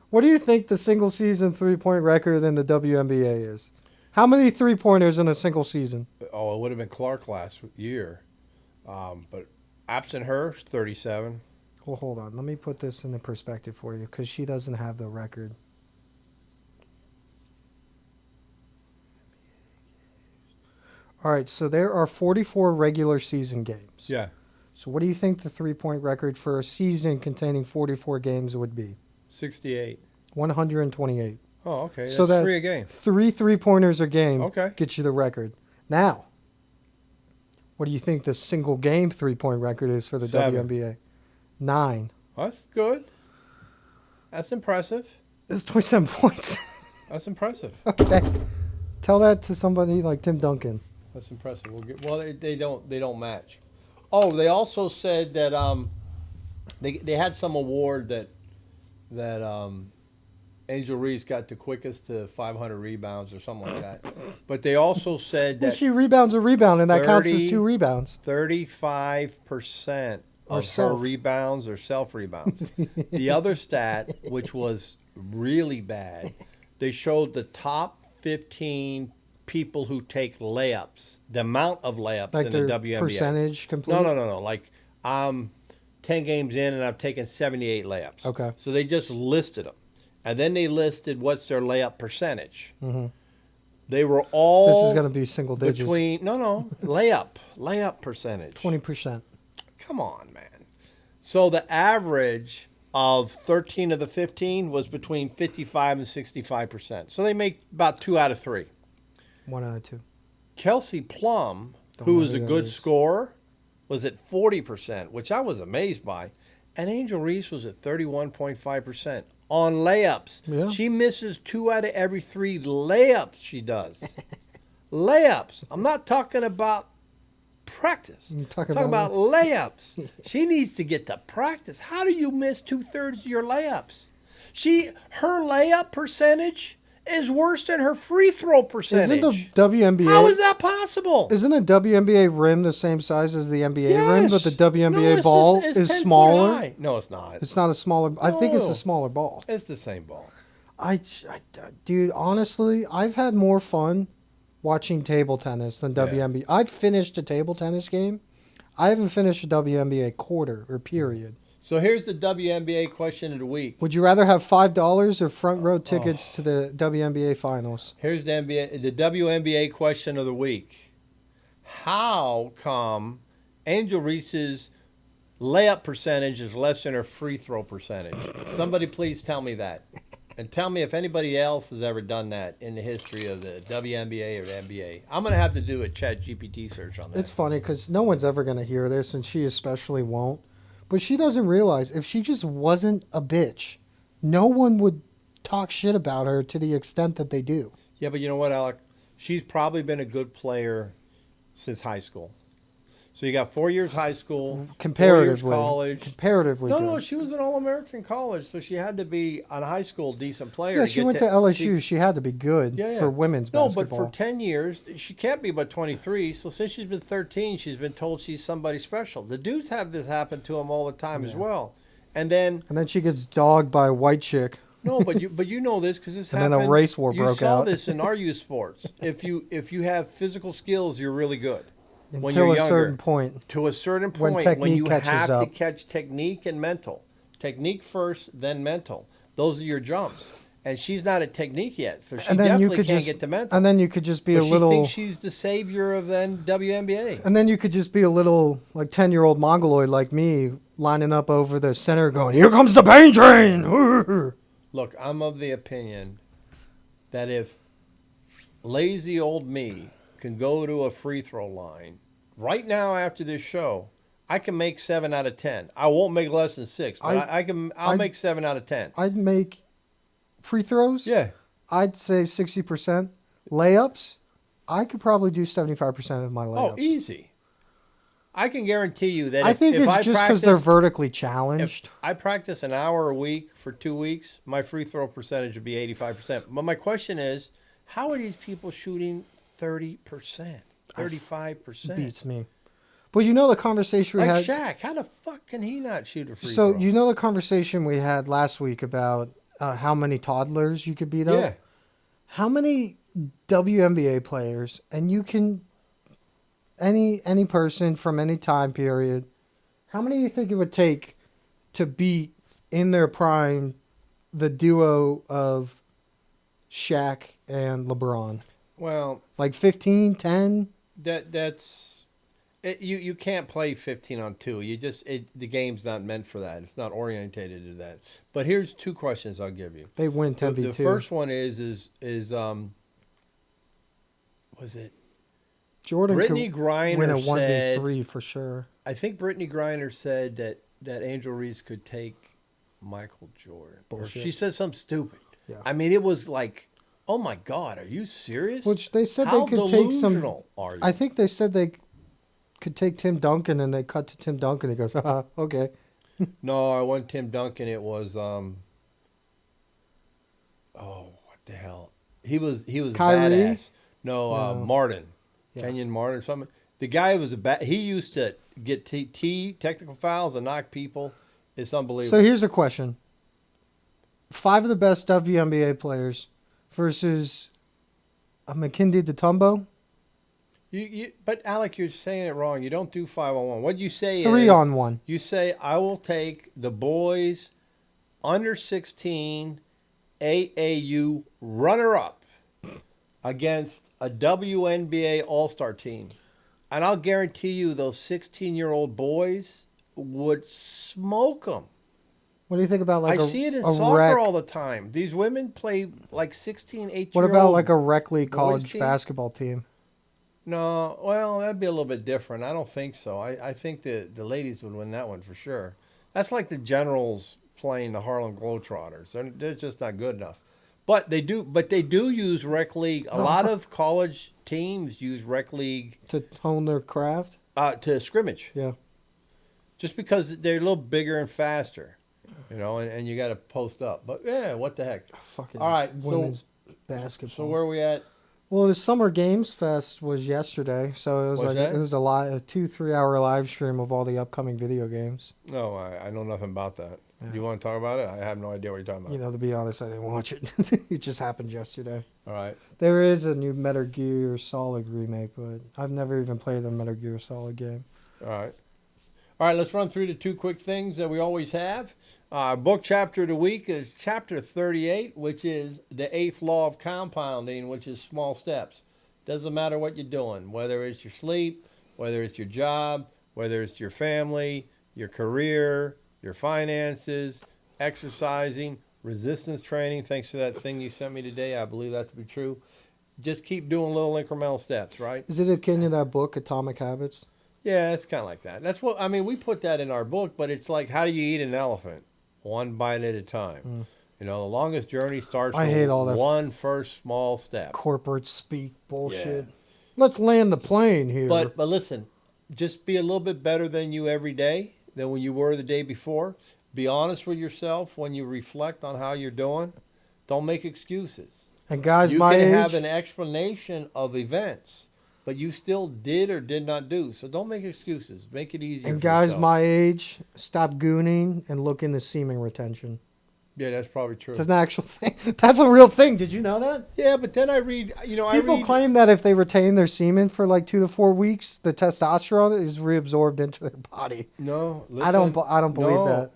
Speaker 4: What do you think the single season 3-point record in the WNBA is? How many 3-pointers in a single season?
Speaker 3: Oh, it would have been Clark last year. But absent her, 37.
Speaker 4: Well, hold on. Let me put this into perspective for you because she doesn't have the record. All right, so there are 44 regular season games.
Speaker 3: Yeah.
Speaker 4: So what do you think the 3-point record for a season containing 44 games would be?
Speaker 3: 68.
Speaker 4: 128.
Speaker 3: Oh, okay. That's
Speaker 4: So that's
Speaker 3: 3 a game.
Speaker 4: 3 3-pointers a game.
Speaker 3: Okay.
Speaker 4: Gets you the record. Now, what do you think the single game 3-point record is for the
Speaker 3: 7.
Speaker 4: WNBA? 9.
Speaker 3: That's good. That's impressive.
Speaker 4: It's 27 points.
Speaker 3: That's impressive.
Speaker 4: Okay. Tell that to somebody like Tim Duncan.
Speaker 3: That's impressive. They don't match. Oh, they also said that they had some award that Angel Reese got the quickest to 500 rebounds or something like that. But they also said
Speaker 4: Well,
Speaker 3: that
Speaker 4: she rebounds a rebound, and that counts as
Speaker 3: 30
Speaker 4: 2 rebounds.
Speaker 3: 35%
Speaker 4: Or
Speaker 3: of her
Speaker 4: self.
Speaker 3: rebounds are self rebounds. The other stat, which was really bad, they showed the top 15 people who take layups, the amount of layups
Speaker 4: Like
Speaker 3: in
Speaker 4: their
Speaker 3: the WNBA.
Speaker 4: percentage complete?
Speaker 3: No. Like, I'm 10 games in and I've taken 78 layups.
Speaker 4: Okay.
Speaker 3: So they just listed them. And then they listed what's their layup percentage.
Speaker 4: Mm-hmm.
Speaker 3: They were all
Speaker 4: This is going to be single digits.
Speaker 3: layup percentage.
Speaker 4: 20%.
Speaker 3: Come on, man. So the average of 13 of the 15 was between 55 and 65%. So they make about 2 out of 3.
Speaker 4: 1 out of 2.
Speaker 3: Kelsey Plum,
Speaker 4: Don't
Speaker 3: who
Speaker 4: know
Speaker 3: was
Speaker 4: who
Speaker 3: a
Speaker 4: that
Speaker 3: good
Speaker 4: is.
Speaker 3: scorer, was at 40%, which I was amazed by. And Angel Reese was at 31.5% on layups.
Speaker 4: Yeah.
Speaker 3: She misses 2 out of every 3 layups she does. Layups. I'm not talking about practice.
Speaker 4: You're
Speaker 3: I'm
Speaker 4: talking
Speaker 3: talking
Speaker 4: about-
Speaker 3: about layups. She needs to get to practice. How do you miss 2/3 of your layups? Her layup percentage is worse than her free throw percentage.
Speaker 4: Isn't the WNBA...
Speaker 3: How is that possible?
Speaker 4: Isn't a WNBA rim the same size as the NBA rim, but the
Speaker 3: Yes.
Speaker 4: WNBA
Speaker 3: No,
Speaker 4: ball
Speaker 3: it's
Speaker 4: is
Speaker 3: 10 foot
Speaker 4: smaller?
Speaker 3: high. No, it's not.
Speaker 4: It's not a smaller... I think it's
Speaker 3: No.
Speaker 4: a smaller ball.
Speaker 3: It's the same ball.
Speaker 4: Dude, honestly, I've had more fun watching table tennis than WNBA. I've finished a table tennis game. I haven't finished a WNBA quarter or period.
Speaker 3: So here's the WNBA question of the week.
Speaker 4: Would you rather have $5 or front row tickets to the WNBA finals?
Speaker 3: Here's the WNBA question of the week. How come Angel Reese's layup percentage is less than her free throw percentage? Somebody please tell me that. And tell me if anybody else has ever done that in the history of the WNBA or the NBA. I'm going to have to do a ChatGPT search on that.
Speaker 4: It's funny because no one's ever going to hear this, and she especially won't. But she doesn't realize if she just wasn't a bitch, no one would talk shit about her to the extent that they do.
Speaker 3: Yeah, but you know what, Alec? She's probably been a good player since high school. So you got 4 years high school, 4 years
Speaker 4: Comparatively.
Speaker 3: college.
Speaker 4: Comparatively
Speaker 3: No,
Speaker 4: good.
Speaker 3: no, she was an All-American college, so she had to be on high school decent player.
Speaker 4: Yeah, she went to LSU. She had to be good
Speaker 3: Yeah, yeah.
Speaker 4: for women's
Speaker 3: No,
Speaker 4: basketball.
Speaker 3: but for 10 years, she can't be but 23. So since she's been 13, she's been told she's somebody special. The dudes have this happen to them all the time as well. And then
Speaker 4: And then she gets dogged by a white chick.
Speaker 3: no, but you know this because this
Speaker 4: And then
Speaker 3: happened.
Speaker 4: a race war
Speaker 3: you
Speaker 4: broke
Speaker 3: saw
Speaker 4: out.
Speaker 3: this in our youth sports. If you have physical skills, you're really good. when
Speaker 4: Until
Speaker 3: you're
Speaker 4: a
Speaker 3: younger.
Speaker 4: certain point.
Speaker 3: To a certain
Speaker 4: When
Speaker 3: point,
Speaker 4: technique
Speaker 3: when you
Speaker 4: catches
Speaker 3: have to
Speaker 4: up.
Speaker 3: catch technique and mental. Technique first, then mental. Those are your jumps. And she's not at technique yet, so she
Speaker 4: And then you
Speaker 3: definitely
Speaker 4: could
Speaker 3: can't
Speaker 4: just
Speaker 3: get to mental.
Speaker 4: and then you could just be
Speaker 3: but
Speaker 4: a
Speaker 3: she
Speaker 4: little
Speaker 3: thinks she's the savior of the WNBA.
Speaker 4: and then you could just be a little like 10-year-old mongoloid like me lining up over the center going, "Here comes the pain train."
Speaker 3: Look, I'm of the opinion that if lazy old me can go to a free throw line right now after this show, I can make 7 out of 10. I won't make less than 6, but I'll make 7 out of 10.
Speaker 4: I'd make free throws.
Speaker 3: Yeah.
Speaker 4: I'd say 60%. Layups, I could probably do 75% of my layups.
Speaker 3: Oh, easy. I can guarantee you that
Speaker 4: I think
Speaker 3: if
Speaker 4: it's
Speaker 3: I
Speaker 4: just because they're
Speaker 3: practice,
Speaker 4: vertically
Speaker 3: if
Speaker 4: challenged.
Speaker 3: I practice an hour a week for 2 weeks, my free throw percentage would be 85%. But my question is, how are these people shooting 30%, 35%?
Speaker 4: Beats me. But you know the conversation we
Speaker 3: Like
Speaker 4: had.
Speaker 3: Shaq, how the fuck can he not shoot a free
Speaker 4: So
Speaker 3: throw?
Speaker 4: you know the conversation we had last week about how many toddlers you could beat up.
Speaker 3: Yeah.
Speaker 4: How many WNBA players, and you can any person from any time period, how many do you think it would take to beat in their prime the duo of Shaq and LeBron?
Speaker 3: Well,
Speaker 4: Like 15, 10?
Speaker 3: that's it, you can't play 15 on 2. The game's not meant for that. It's not orientated to that. But here's 2 questions I'll give you.
Speaker 4: They win 10v2.
Speaker 3: The first one is was it
Speaker 4: Jordan
Speaker 3: Brittany
Speaker 4: could win a
Speaker 3: Griner said
Speaker 4: 1v3 for sure.
Speaker 3: I think Brittany Griner said that Angel Reese could take Michael Jordan. Or
Speaker 4: Bullshit.
Speaker 3: she said something stupid.
Speaker 4: Yeah.
Speaker 3: I mean, it was like, oh my God, are you serious?
Speaker 4: Which they said
Speaker 3: How
Speaker 4: they could take some.
Speaker 3: delusional are you?
Speaker 4: I think they said they could take Tim Duncan, and they cut to Tim Duncan. He goes, okay.
Speaker 3: No, I want Tim Duncan. It was oh, what the hell? He was
Speaker 4: Kyrie?
Speaker 3: badass. No,
Speaker 4: No.
Speaker 3: Martin,
Speaker 4: Yeah.
Speaker 3: Kenyon Martin or something. The guy was he used to get technical fouls and knock people. It's unbelievable.
Speaker 4: So here's a question: 5 of the best WNBA players versus a McKindy Detumbo.
Speaker 3: But Alec, you're saying it wrong. You don't do 5-on-1. What you say
Speaker 4: 3
Speaker 3: is
Speaker 4: on 1.
Speaker 3: You say I will take the boys under 16 AAU runner-up against a WNBA All-Star team. And I'll guarantee you those 16-year-old boys would smoke them.
Speaker 4: What do you think about like
Speaker 3: I
Speaker 4: a
Speaker 3: see it in
Speaker 4: a
Speaker 3: soccer
Speaker 4: rec?
Speaker 3: all the time. These women play like 16, 18-year-old.
Speaker 4: What about like a rec league
Speaker 3: boys
Speaker 4: college
Speaker 3: team?
Speaker 4: basketball team?
Speaker 3: No, well, that'd be a little bit different. I don't think so. I think the ladies would win that one for sure. That's like the Generals playing the Harlem Globetrotters. They're just not good enough. But they do use rec league. A lot of college teams use rec league
Speaker 4: To hone their craft?
Speaker 3: to scrimmage.
Speaker 4: Yeah.
Speaker 3: Just because they're a little bigger and faster, and you got to post up. But yeah, what the heck?
Speaker 4: Fucking
Speaker 3: All right,
Speaker 4: women's basketball.
Speaker 3: So where are we at?
Speaker 4: Well, the Summer Games Fest was yesterday, so it was
Speaker 3: What's that?
Speaker 4: it was a 2-3 hour live stream of all the upcoming video games.
Speaker 3: No, I know nothing about that.
Speaker 4: Yeah.
Speaker 3: You want to talk about it? I have no idea what you're talking about.
Speaker 4: You know, to be honest, I didn't watch it. It just happened yesterday.
Speaker 3: All right.
Speaker 4: There is a new Metal Gear Solid remake, but I've never even played a Metal Gear Solid game.
Speaker 3: All right. All right, let's run through the 2 quick things that we always have. Book chapter of the week is chapter 38, which is the 8th law of compounding, which is small steps. Doesn't matter what you're doing, whether it's your sleep, whether it's your job, whether it's your family, your career, your finances, exercising, resistance training. Thanks for that thing you sent me today. I believe that to be true. Just keep doing little incremental steps, right?
Speaker 4: Is it akin to that book, Atomic Habits?
Speaker 3: Yeah, it's kind of like that. That's what I mean. We put that in our book, but it's like, how do you eat an elephant? One bite at a time. The longest journey starts
Speaker 4: I
Speaker 3: with
Speaker 4: hate all that
Speaker 3: one first small step.
Speaker 4: Corporate speak bullshit.
Speaker 3: Yeah.
Speaker 4: Let's land the plane here.
Speaker 3: But listen, just be a little bit better than you every day than when you were the day before. Be honest with yourself when you reflect on how you're doing. Don't make excuses.
Speaker 4: And guys
Speaker 3: You
Speaker 4: my
Speaker 3: can
Speaker 4: age,
Speaker 3: have an explanation of events, but you still did or did not do. So don't make excuses. Make it easier.
Speaker 4: and
Speaker 3: for
Speaker 4: guys
Speaker 3: yourself.
Speaker 4: my age, stop gooning and look into semen retention.
Speaker 3: Yeah, that's probably true.
Speaker 4: It's an actual thing. That's a real thing. Did you know that?
Speaker 3: Yeah, but then I read,
Speaker 4: People claim that if they retain their semen for like 2 to 4 weeks, the testosterone is reabsorbed into their body.
Speaker 3: No, listen,
Speaker 4: I don't believe that.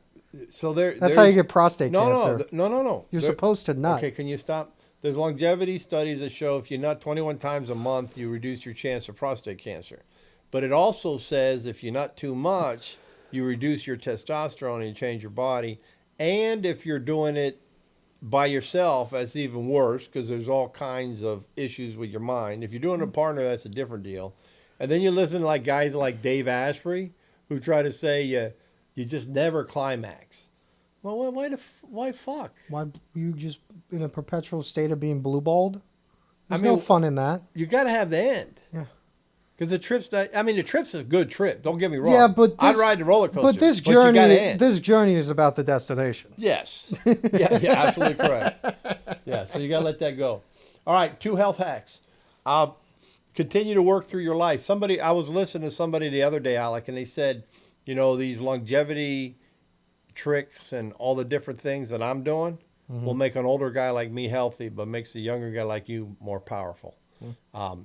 Speaker 3: So
Speaker 4: That's how you get prostate cancer.
Speaker 3: No.
Speaker 4: You're supposed to nut.
Speaker 3: Okay, can you stop? There's longevity studies that show if you nut 21 times a month, you reduce your chance of prostate cancer. But it also says if you nut too much, you reduce your testosterone and you change your body. And if you're doing it by yourself, that's even worse because there's all kinds of issues with your mind. If you're doing it with a partner, that's a different deal. And then you listen to like guys like Dave Asprey who try to say you just never climax. Well, why fuck?
Speaker 4: Why you just in a perpetual state of being blue balled? There's no fun in that.
Speaker 3: You got to have the end.
Speaker 4: Yeah.
Speaker 3: Because the trip's a good trip. Don't get me wrong.
Speaker 4: Yeah, but
Speaker 3: I'd ride the roller coaster.
Speaker 4: But this
Speaker 3: you gotta end.
Speaker 4: journey is about the destination.
Speaker 3: Yes. Yeah, absolutely correct. Yeah, so you got to let that go. All right, 2 health hacks. Continue to work through your life. I was listening to somebody the other day, Alec, and they said, these longevity tricks and all the different things that I'm doing will make an older guy like me healthy, but makes a younger guy like you more powerful.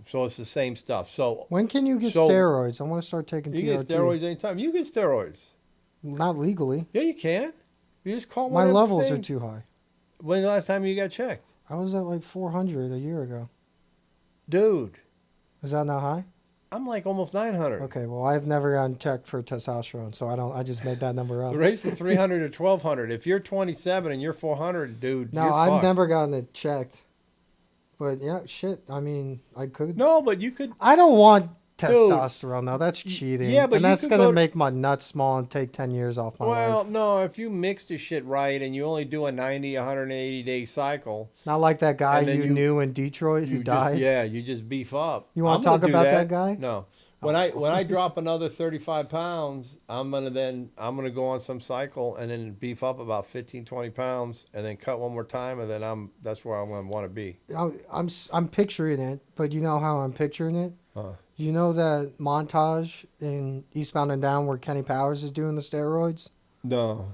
Speaker 3: So it's the same stuff. So
Speaker 4: when can you get steroids? I want to start taking TRT.
Speaker 3: You get steroids anytime. You get steroids.
Speaker 4: Not legally.
Speaker 3: Yeah, you can. You just call
Speaker 4: My
Speaker 3: one.
Speaker 4: levels are too high.
Speaker 3: When's the last time you got checked?
Speaker 4: I was at like 400 a year ago.
Speaker 3: Dude.
Speaker 4: Is that not high?
Speaker 3: I'm like almost 900.
Speaker 4: Okay, well, I've never gotten checked for testosterone, so I just made that number up.
Speaker 3: The race is 300 to 1200. If you're 27 and you're 400, dude,
Speaker 4: no, I've never gotten it checked. But yeah, shit. I mean, I could.
Speaker 3: No, but you could.
Speaker 4: I don't want testosterone though. That's cheating.
Speaker 3: Yeah, but
Speaker 4: and that's gonna make my nuts small and take 10 years off my life.
Speaker 3: Well, no, if you mix the shit right and you only do a 90, 180 day cycle.
Speaker 4: Not like that guy you knew in Detroit who died.
Speaker 3: You just beef up.
Speaker 4: You want to talk about that guy?
Speaker 3: No. When I drop another 35 pounds, I'm gonna go on some cycle and then beef up about 15, 20 pounds and then cut one more time and then that's where I'm gonna want to be.
Speaker 4: I'm picturing it, but you know how I'm picturing it? You know that montage in Eastbound and Down where Kenny Powers is doing the steroids?
Speaker 3: No.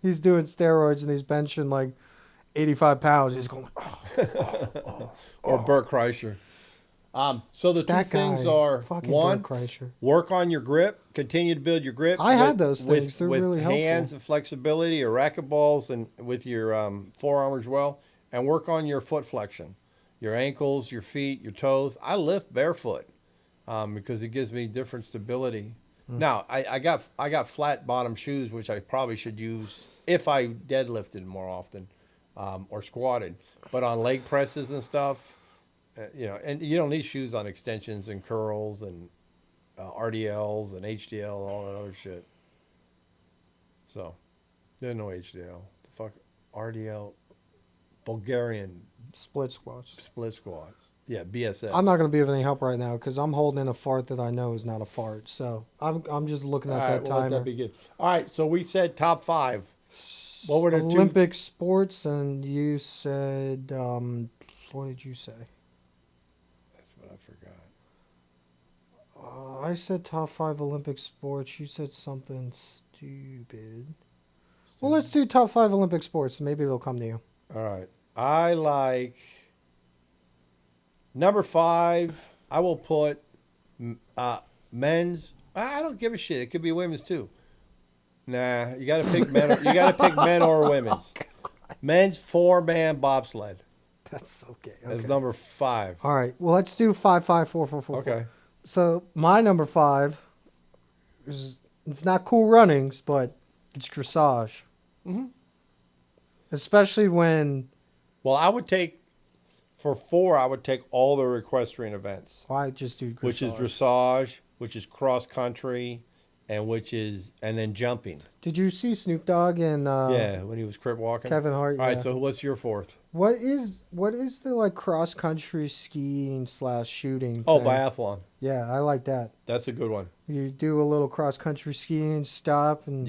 Speaker 4: He's doing steroids and he's benching like 85 pounds. He's going,
Speaker 3: or Bert Kreischer. So the two things are, one, work on your grip, continue to build your grip.
Speaker 4: I had those things. They're really helpful.
Speaker 3: With hands and flexibility or racquetballs and with your forearm as well. And work on your foot flexion, your ankles, your feet, your toes. I lift barefoot because it gives me different stability. Now, I got flat bottom shoes, which I probably should use if I deadlifted more often or squatted. But on leg presses and stuff, and you don't need shoes on extensions and curls and RDLs and HDL and all that other shit. So, there's no HDL. The fuck, RDL, Bulgarian.
Speaker 4: Split squats. Yeah,
Speaker 3: BSS.
Speaker 4: I'm not going to be of any help right now because I'm holding in a fart that I know is not a fart. So, I'm just looking at that timer.
Speaker 3: Let that be good. All right, so we said top 5. What were the
Speaker 4: Olympic sports, and you said, what did you say?
Speaker 3: I forgot.
Speaker 4: I said top 5 Olympic sports. You said something stupid. Well, let's do top 5 Olympic sports. Maybe it'll come to you.
Speaker 3: All right. I like number 5. I will put men's. I don't give a shit. It could be women's too. Nah, you got to pick men. You got to pick men or women's. Men's 4-man bobsled.
Speaker 4: That's so gay.
Speaker 3: That's number 5.
Speaker 4: All right. Well, let's do 5, 5, 4, 4, 4.
Speaker 3: Okay.
Speaker 4: So my number 5 is, it's not cool runnings, but it's dressage.
Speaker 3: Mm-hmm.
Speaker 4: Especially when.
Speaker 3: Well, I would take for 4. I would take all the equestrian events.
Speaker 4: Why just do dressage?
Speaker 3: Which is dressage, which is cross country, and then jumping.
Speaker 4: Did you see Snoop Dogg and
Speaker 3: when he was crip walking?
Speaker 4: Kevin Hart.
Speaker 3: All right, so what's your 4th?
Speaker 4: What is the like cross country skiing / shooting?
Speaker 3: Oh,
Speaker 4: thing?
Speaker 3: biathlon.
Speaker 4: Yeah, I like that.
Speaker 3: That's a good one.
Speaker 4: You do a little cross country skiing, stop and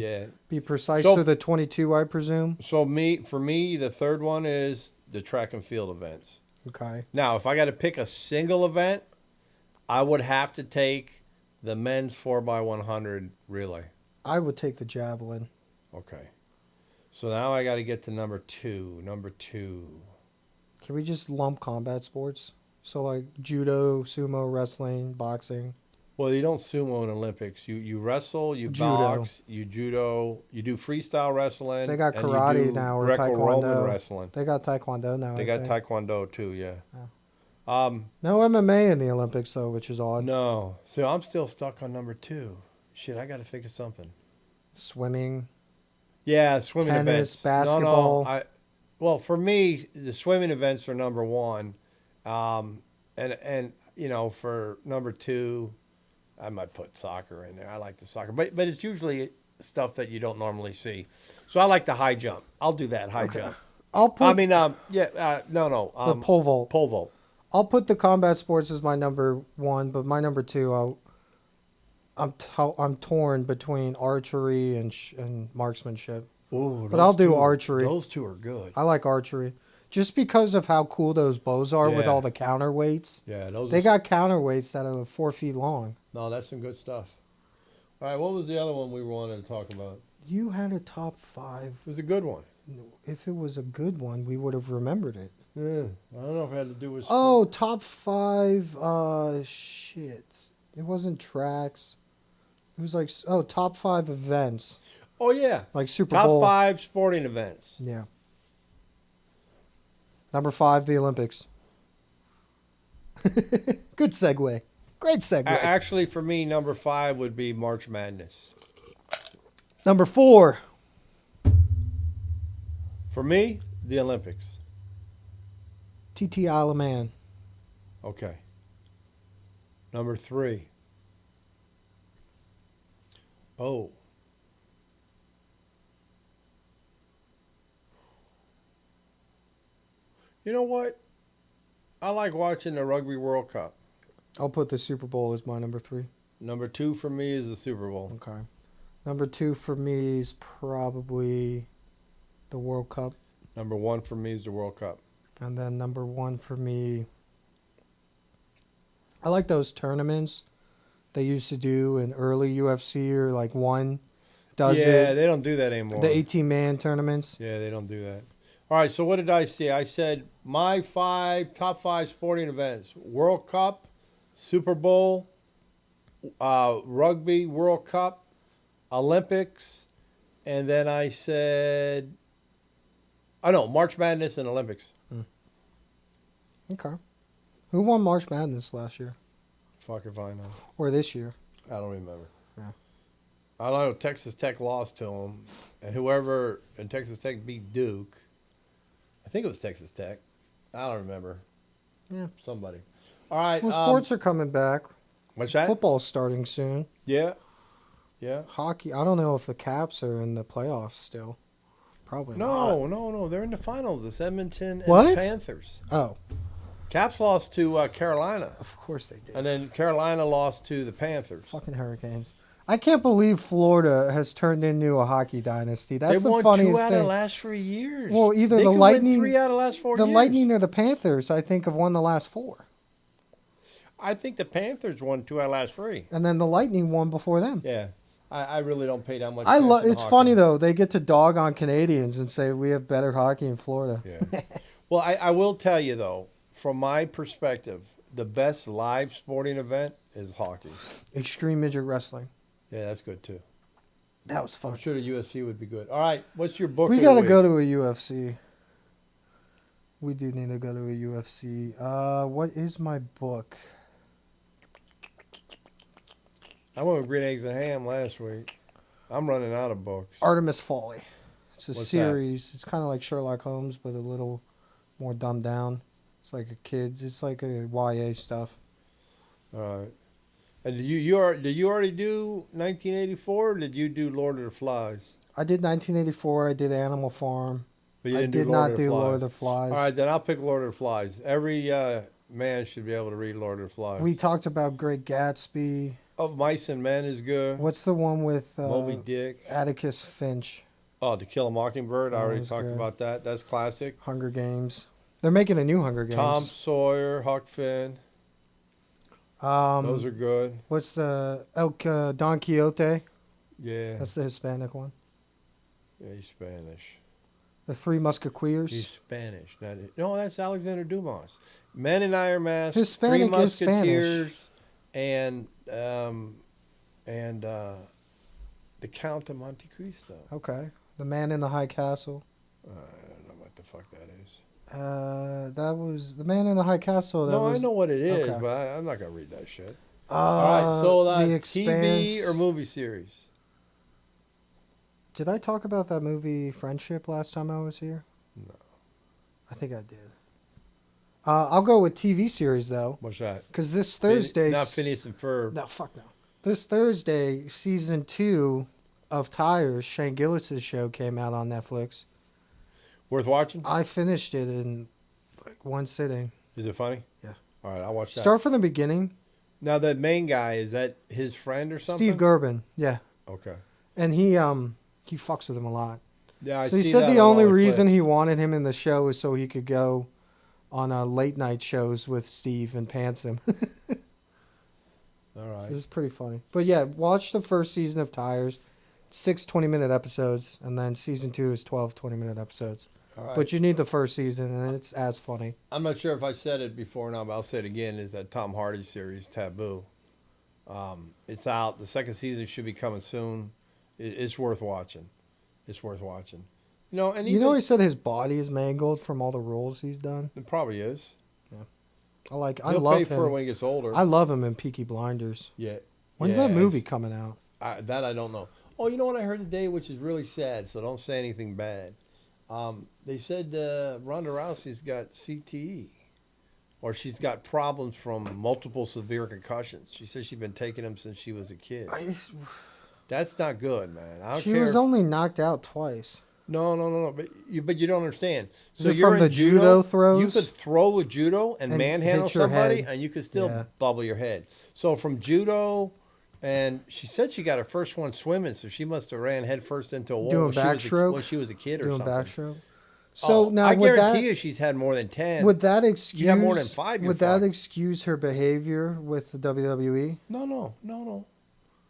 Speaker 4: be precise
Speaker 3: so,
Speaker 4: with a 22, I presume.
Speaker 3: So for me, the 3rd one is the track and field events.
Speaker 4: Okay.
Speaker 3: Now, if I got to pick a single event, I would have to take the men's 4x100 relay.
Speaker 4: I would take the javelin.
Speaker 3: Okay. So now I got to get to number 2. Number 2.
Speaker 4: Can we just lump combat sports? So like judo, sumo, wrestling, boxing.
Speaker 3: Well, you don't sumo in Olympics. You wrestle, you
Speaker 4: Judo.
Speaker 3: box, you judo, you do freestyle wrestling.
Speaker 4: They got
Speaker 3: and you
Speaker 4: karate
Speaker 3: do
Speaker 4: now or
Speaker 3: Greco-Roman
Speaker 4: taekwondo.
Speaker 3: wrestling.
Speaker 4: They got taekwondo now.
Speaker 3: They
Speaker 4: I
Speaker 3: got
Speaker 4: think.
Speaker 3: taekwondo too, yeah.
Speaker 4: No MMA in the Olympics though, which is odd.
Speaker 3: No. So I'm still stuck on number 2. Shit, I got to think of something.
Speaker 4: Swimming.
Speaker 3: Yeah, swimming
Speaker 4: Tennis,
Speaker 3: events.
Speaker 4: basketball.
Speaker 3: No, well, for me, the swimming events are number 1. And you know, for number 2, I might put soccer in there. I like the soccer. But it's usually stuff that you don't normally see. So I like the high jump. I'll do that, high jump.
Speaker 4: I'll put
Speaker 3: No.
Speaker 4: the pole vault.
Speaker 3: Pole vault.
Speaker 4: I'll put the combat sports as my number 1, but my number 2, I'm torn between archery and marksmanship.
Speaker 3: Ooh,
Speaker 4: But I'll do archery.
Speaker 3: Those 2 are good.
Speaker 4: I like archery. Just because of how cool those bows are with
Speaker 3: Yeah.
Speaker 4: all the counterweights.
Speaker 3: Yeah, those.
Speaker 4: They got counterweights that are 4 feet long.
Speaker 3: No, that's some good stuff. All right, what was the other one we wanted to talk about?
Speaker 4: You had a top 5.
Speaker 3: It was a good one.
Speaker 4: If it was a good one, we would have remembered it.
Speaker 3: Yeah, I don't know if it had to do with.
Speaker 4: Oh, top 5. Shit. It wasn't tracks. It was like top 5 events
Speaker 3: Oh yeah,
Speaker 4: like Super
Speaker 3: top
Speaker 4: Bowl.
Speaker 3: 5 sporting events.
Speaker 4: Yeah. Number 5, the Olympics. Good segue. Great segue.
Speaker 3: Actually, for me, number 5 would be March Madness.
Speaker 4: Number 4.
Speaker 3: For me, the Olympics.
Speaker 4: TT Isle of Man.
Speaker 3: Okay. Number 3. Oh. You know what? I like watching the Rugby World Cup.
Speaker 4: I'll put the Super Bowl as my number 3.
Speaker 3: Number 2 for me is the Super Bowl.
Speaker 4: Okay. Number 2 for me is probably the World Cup.
Speaker 3: Number 1 for me is the World Cup.
Speaker 4: And then number 1 for me, I like those tournaments they used to do in early UFC or like one does
Speaker 3: Yeah,
Speaker 4: it.
Speaker 3: they don't do that anymore.
Speaker 4: The 18-man tournaments.
Speaker 3: Yeah, they don't do that. All right, so what did I say? I said my top 5 sporting events: World Cup, Super Bowl, Rugby World Cup, Olympics, and then I said, March Madness and Olympics.
Speaker 4: Okay. Who won March Madness last year?
Speaker 3: Fuck if I know.
Speaker 4: Or this year?
Speaker 3: I don't remember.
Speaker 4: Yeah.
Speaker 3: I know Texas Tech lost to them, and whoever in Texas Tech beat Duke. I think it was Texas Tech. I don't remember.
Speaker 4: Yeah.
Speaker 3: Somebody. All right.
Speaker 4: Well, sports are coming back.
Speaker 3: What's that?
Speaker 4: Football's starting soon.
Speaker 3: Yeah. Yeah.
Speaker 4: Hockey, I don't know if the Caps are in the playoffs still. Probably not.
Speaker 3: No. They're in the finals. It's Edmonton and
Speaker 4: What?
Speaker 3: the Panthers.
Speaker 4: Oh,
Speaker 3: Caps lost to Carolina,
Speaker 4: of course they did.
Speaker 3: and then Carolina lost to the Panthers.
Speaker 4: Fucking Hurricanes. I can't believe Florida has turned into a hockey dynasty. That's
Speaker 3: They
Speaker 4: the
Speaker 3: won
Speaker 4: funniest
Speaker 3: 2 out
Speaker 4: thing.
Speaker 3: of the last 3 years.
Speaker 4: Well, either
Speaker 3: They
Speaker 4: the
Speaker 3: could win
Speaker 4: Lightning,
Speaker 3: 3 out of the last 4
Speaker 4: the
Speaker 3: years.
Speaker 4: Lightning or the Panthers, I think, have won the last 4.
Speaker 3: I think the Panthers won 2 out of the last 3.
Speaker 4: And then the Lightning won before them.
Speaker 3: Yeah. I really don't pay that much.
Speaker 4: I love.
Speaker 3: attention to
Speaker 4: It's
Speaker 3: hockey.
Speaker 4: funny though. They get to dog on Canadians and say we have better hockey in Florida.
Speaker 3: Yeah. Well, I will tell you though, from my perspective, the best live sporting event is hockey.
Speaker 4: Extreme midget wrestling.
Speaker 3: Yeah, that's good too.
Speaker 4: That was fun.
Speaker 3: I'm sure the UFC would be good. All right, what's your book?
Speaker 4: We
Speaker 3: of the
Speaker 4: gotta
Speaker 3: week?
Speaker 4: go to a UFC. We do need to go to a UFC. What is my book?
Speaker 3: I went with Green Eggs and Ham last week. I'm running out of books.
Speaker 4: Artemis Folly. It's a
Speaker 3: What's that?
Speaker 4: series. It's kind of like Sherlock Holmes, but a little more dumbed down. It's like a kid's. It's like a YA stuff.
Speaker 3: All right. And did you already do 1984? Or did you do Lord of the Flies?
Speaker 4: I did 1984. I did Animal Farm.
Speaker 3: But you
Speaker 4: I
Speaker 3: didn't
Speaker 4: did
Speaker 3: do Lord
Speaker 4: not
Speaker 3: of the
Speaker 4: do
Speaker 3: Flies.
Speaker 4: Lord of the Flies.
Speaker 3: All right, then I'll pick Lord of the Flies. Every man should be able to read Lord of the Flies.
Speaker 4: We talked about Great Gatsby.
Speaker 3: Of Mice and Men is good.
Speaker 4: What's the one with
Speaker 3: Moby Dick.
Speaker 4: Atticus Finch?
Speaker 3: Oh, To Kill a Mockingbird. I
Speaker 4: That
Speaker 3: already
Speaker 4: was
Speaker 3: talked
Speaker 4: good.
Speaker 3: about that. That's classic.
Speaker 4: Hunger Games. They're making a new Hunger Games.
Speaker 3: Tom Sawyer, Huck Finn. Those are good.
Speaker 4: What's the Don Quixote?
Speaker 3: Yeah.
Speaker 4: That's the Hispanic one.
Speaker 3: Yeah, he's Spanish.
Speaker 4: The Three Musketeers.
Speaker 3: He's Spanish. No, that's Alexander Dumas. Men in Iron Mask,
Speaker 4: Hispanic
Speaker 3: Three
Speaker 4: is Spanish.
Speaker 3: Musketeers, and the Count of Monte Cristo.
Speaker 4: Okay. The Man in the High Castle.
Speaker 3: I don't know what the fuck that is.
Speaker 4: That was The Man in the High Castle.
Speaker 3: I know what it is,
Speaker 4: okay.
Speaker 3: but I'm not gonna read that shit. All right, so
Speaker 4: The
Speaker 3: TV
Speaker 4: Expanse.
Speaker 3: or movie series?
Speaker 4: Did I talk about that movie Friendship last time I was here?
Speaker 3: No.
Speaker 4: I think I did. I'll go with TV series though,
Speaker 3: What's that?
Speaker 4: because this Thursday.
Speaker 3: Not Phineas and Ferb.
Speaker 4: No, fuck no. This Thursday, season 2 of Tires, Shane Gillis' show came out on Netflix.
Speaker 3: Worth watching?
Speaker 4: I finished it in like one sitting.
Speaker 3: Is it funny?
Speaker 4: Yeah.
Speaker 3: All right, I'll watch that.
Speaker 4: Start from the beginning.
Speaker 3: Now, the main guy, is that his friend or something?
Speaker 4: Steve Gerben, yeah,
Speaker 3: Okay.
Speaker 4: and he fucks with him a lot.
Speaker 3: Yeah, I
Speaker 4: So he
Speaker 3: see
Speaker 4: said
Speaker 3: that
Speaker 4: the
Speaker 3: on
Speaker 4: only
Speaker 3: all the
Speaker 4: reason
Speaker 3: clips.
Speaker 4: he wanted him in the show is so he could go on late night shows with Steve and pants him.
Speaker 3: All
Speaker 4: So
Speaker 3: right.
Speaker 4: it's pretty funny. But yeah, watch the first season of Tires. 6 20-minute episodes, and then season 2 is 12 20-minute episodes.
Speaker 3: All right.
Speaker 4: But you need the first season, and it's as funny.
Speaker 3: I'm not sure if I said it before now, but I'll say it again, is that Tom Hardy series, Taboo. It's out. The second season should be coming soon. It's worth watching. It's worth watching. You know, and
Speaker 4: You know,
Speaker 3: even-
Speaker 4: he said his body is mangled from all the roles he's done.
Speaker 3: it probably is.
Speaker 4: I
Speaker 3: He'll
Speaker 4: love
Speaker 3: pay for it
Speaker 4: him.
Speaker 3: when he gets older.
Speaker 4: I love him in Peaky Blinders.
Speaker 3: Yeah.
Speaker 4: When's
Speaker 3: Yeah,
Speaker 4: that movie
Speaker 3: it's-
Speaker 4: coming out?
Speaker 3: That I don't know. Oh, you know what I heard today, which is really sad, so don't say anything bad. They said Ronda Rousey's got CTE, or she's got problems from multiple severe concussions. She says she's been taking them since she was a kid. That's not good, man. I don't
Speaker 4: She
Speaker 3: care.
Speaker 4: was only knocked out twice.
Speaker 3: No. But you don't understand.
Speaker 4: Is
Speaker 3: So
Speaker 4: it
Speaker 3: you're
Speaker 4: from
Speaker 3: in
Speaker 4: the judo throws?
Speaker 3: You could throw a judo and
Speaker 4: And
Speaker 3: manhandle
Speaker 4: hit your
Speaker 3: somebody,
Speaker 4: head.
Speaker 3: and you could still
Speaker 4: Yeah.
Speaker 3: bubble your head. So from judo, and she said she got her first one swimming, so she must have ran headfirst into a wall
Speaker 4: Doing
Speaker 3: when she was
Speaker 4: backstroke?
Speaker 3: when she was a kid or
Speaker 4: Doing
Speaker 3: something.
Speaker 4: backstroke. So now
Speaker 3: I
Speaker 4: would
Speaker 3: guarantee
Speaker 4: that
Speaker 3: you she's had more than 10.
Speaker 4: would that excuse
Speaker 3: You have more than 5, you're
Speaker 4: would that
Speaker 3: fucked.
Speaker 4: excuse her behavior with the WWE?
Speaker 3: No.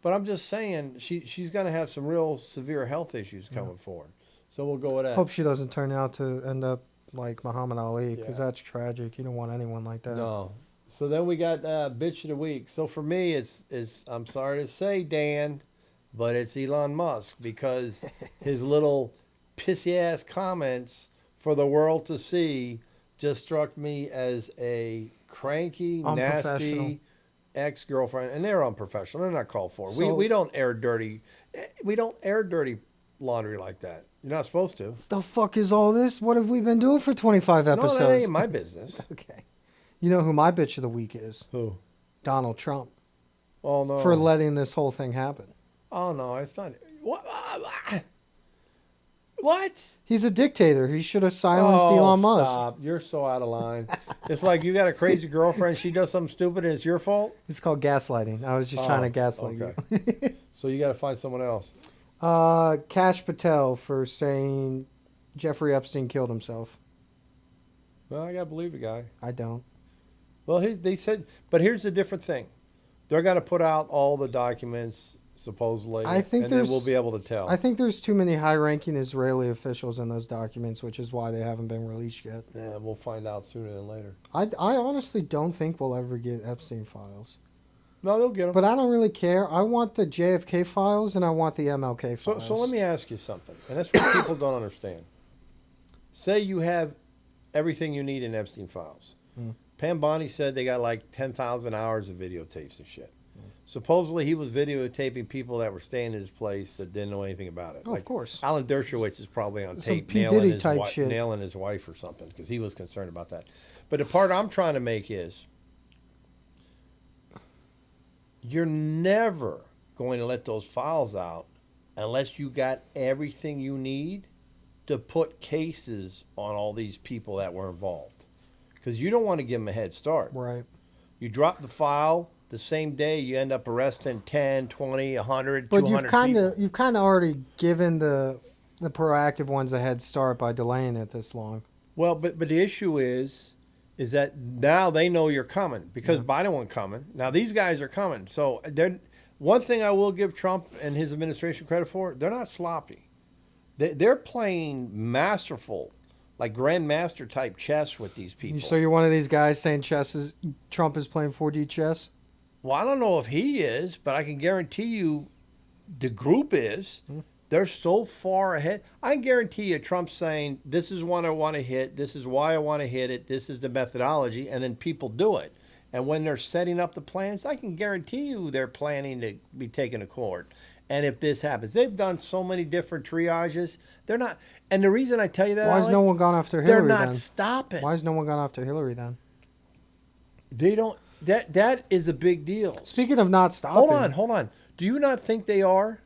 Speaker 3: But I'm just saying she's going to have some real severe health issues coming forward. So we'll go with that.
Speaker 4: Hope she doesn't turn out to end up like Muhammad Ali, because
Speaker 3: Yeah.
Speaker 4: that's tragic. You don't want anyone like that.
Speaker 3: No. So then we got bitch of the week. So for me, it's I'm sorry to say, Dan, but it's Elon Musk, because his little pissy ass comments for the world to see just struck me as a cranky,
Speaker 4: Unprofessional.
Speaker 3: nasty ex-girlfriend, and they're unprofessional. They're not called for.
Speaker 4: So-
Speaker 3: we don't air dirty laundry like that. You're not supposed to.
Speaker 4: The fuck is all this? What have we been doing for 25 episodes?
Speaker 3: No, that ain't my business.
Speaker 4: Okay. You know who my bitch of the week is?
Speaker 3: Who?
Speaker 4: Donald Trump.
Speaker 3: Oh no.
Speaker 4: For letting this whole thing happen.
Speaker 3: Oh no, it's not. What? What?
Speaker 4: He's a dictator. He should have silenced Elon Musk.
Speaker 3: Stop. You're so out of line. It's like you got a crazy girlfriend. She does something stupid and it's your fault.
Speaker 4: It's called gaslighting. I was just trying to gaslight
Speaker 3: okay. So you got to find someone else.
Speaker 4: you. Kash Patel for saying Jeffrey Epstein killed himself.
Speaker 3: Well, I got to believe the guy.
Speaker 4: I don't.
Speaker 3: Well, they said, but here's the different thing. They're going to put out all the documents, supposedly,
Speaker 4: I think
Speaker 3: and then
Speaker 4: there's-
Speaker 3: we'll be able to tell.
Speaker 4: I think there's too many high-ranking Israeli officials in those documents, which is why they haven't been released yet.
Speaker 3: Yeah, we'll find out sooner than later.
Speaker 4: I honestly don't think we'll ever get Epstein files.
Speaker 3: No, they'll get them.
Speaker 4: But I don't really care. I want the JFK files and I want the MLK
Speaker 3: So,
Speaker 4: files.
Speaker 3: so let me ask you something, and that's what people don't understand. Say you have everything you need in Epstein files.
Speaker 4: Mm.
Speaker 3: Pam Bondi said they got like 10,000 hours of videotapes and shit. Supposedly he was videotaping people that were staying in his place that didn't know anything about it.
Speaker 4: Oh, of course.
Speaker 3: Alan Dershowitz is probably on
Speaker 4: Some
Speaker 3: tape
Speaker 4: P.
Speaker 3: nailing
Speaker 4: Diddy
Speaker 3: his,
Speaker 4: type shit.
Speaker 3: nailing his wife or something because he was concerned about that. But the part I'm trying to make is you're never going to let those files out unless you got everything you need to put cases on all these people that were involved. Because you don't want to give them a head start.
Speaker 4: Right.
Speaker 3: You drop the file, the same day you end up arresting 10, 20, 100,
Speaker 4: But
Speaker 3: 200
Speaker 4: you've kind of already given the proactive ones a head start by delaying it this long.
Speaker 3: Well, but the issue is that now they know you're coming because Biden wasn't coming. Now these guys are coming. So one thing I will give Trump and his administration credit for, they're not sloppy. They're playing masterful, like grandmaster type chess with these people.
Speaker 4: So you're one of these guys saying Trump is playing 4D chess?
Speaker 3: Well, I don't know if he is, but I can guarantee you the group is. They're so far ahead. I can guarantee you Trump's saying, this is what I want to hit, this is why I want to hit it, this is the methodology, and then people do it. And when they're setting up the plans, I can guarantee you they're planning to be taken to court. And if this happens, they've done so many different triages. They're not, and the reason I tell you that,
Speaker 4: Why has no one gone after Hillary
Speaker 3: they're not
Speaker 4: then?
Speaker 3: stopping.
Speaker 4: Why has no one gone after Hillary then?
Speaker 3: They don't, that is a big deal.
Speaker 4: Speaking of not stopping.
Speaker 3: Hold on. Do you not think they are?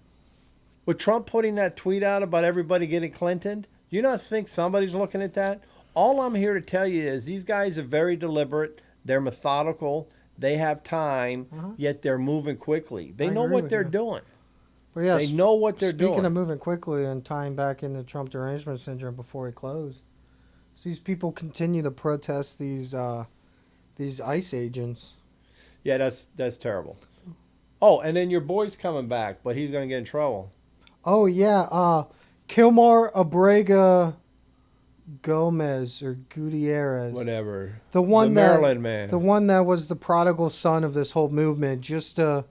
Speaker 3: With Trump putting that tweet out about everybody getting Clinton, do you not think somebody's looking at that? All I'm here to tell you is these guys are very deliberate. They're methodical. They have time, yet they're moving quickly. They know what they're doing.
Speaker 4: But yes,
Speaker 3: they know what they're doing.
Speaker 4: Speaking of moving quickly and tying back into Trump derangement syndrome before he closed, so these people continue to protest these ICE agents.
Speaker 3: Yeah, that's terrible. Oh, and then your boy's coming back, but he's going to get in trouble.
Speaker 4: Oh, yeah. Kilmar Abrega Gomez or Gutierrez.
Speaker 3: Whatever.
Speaker 4: The one
Speaker 3: Maryland man.
Speaker 4: The one that was the prodigal son of this whole movement. Just a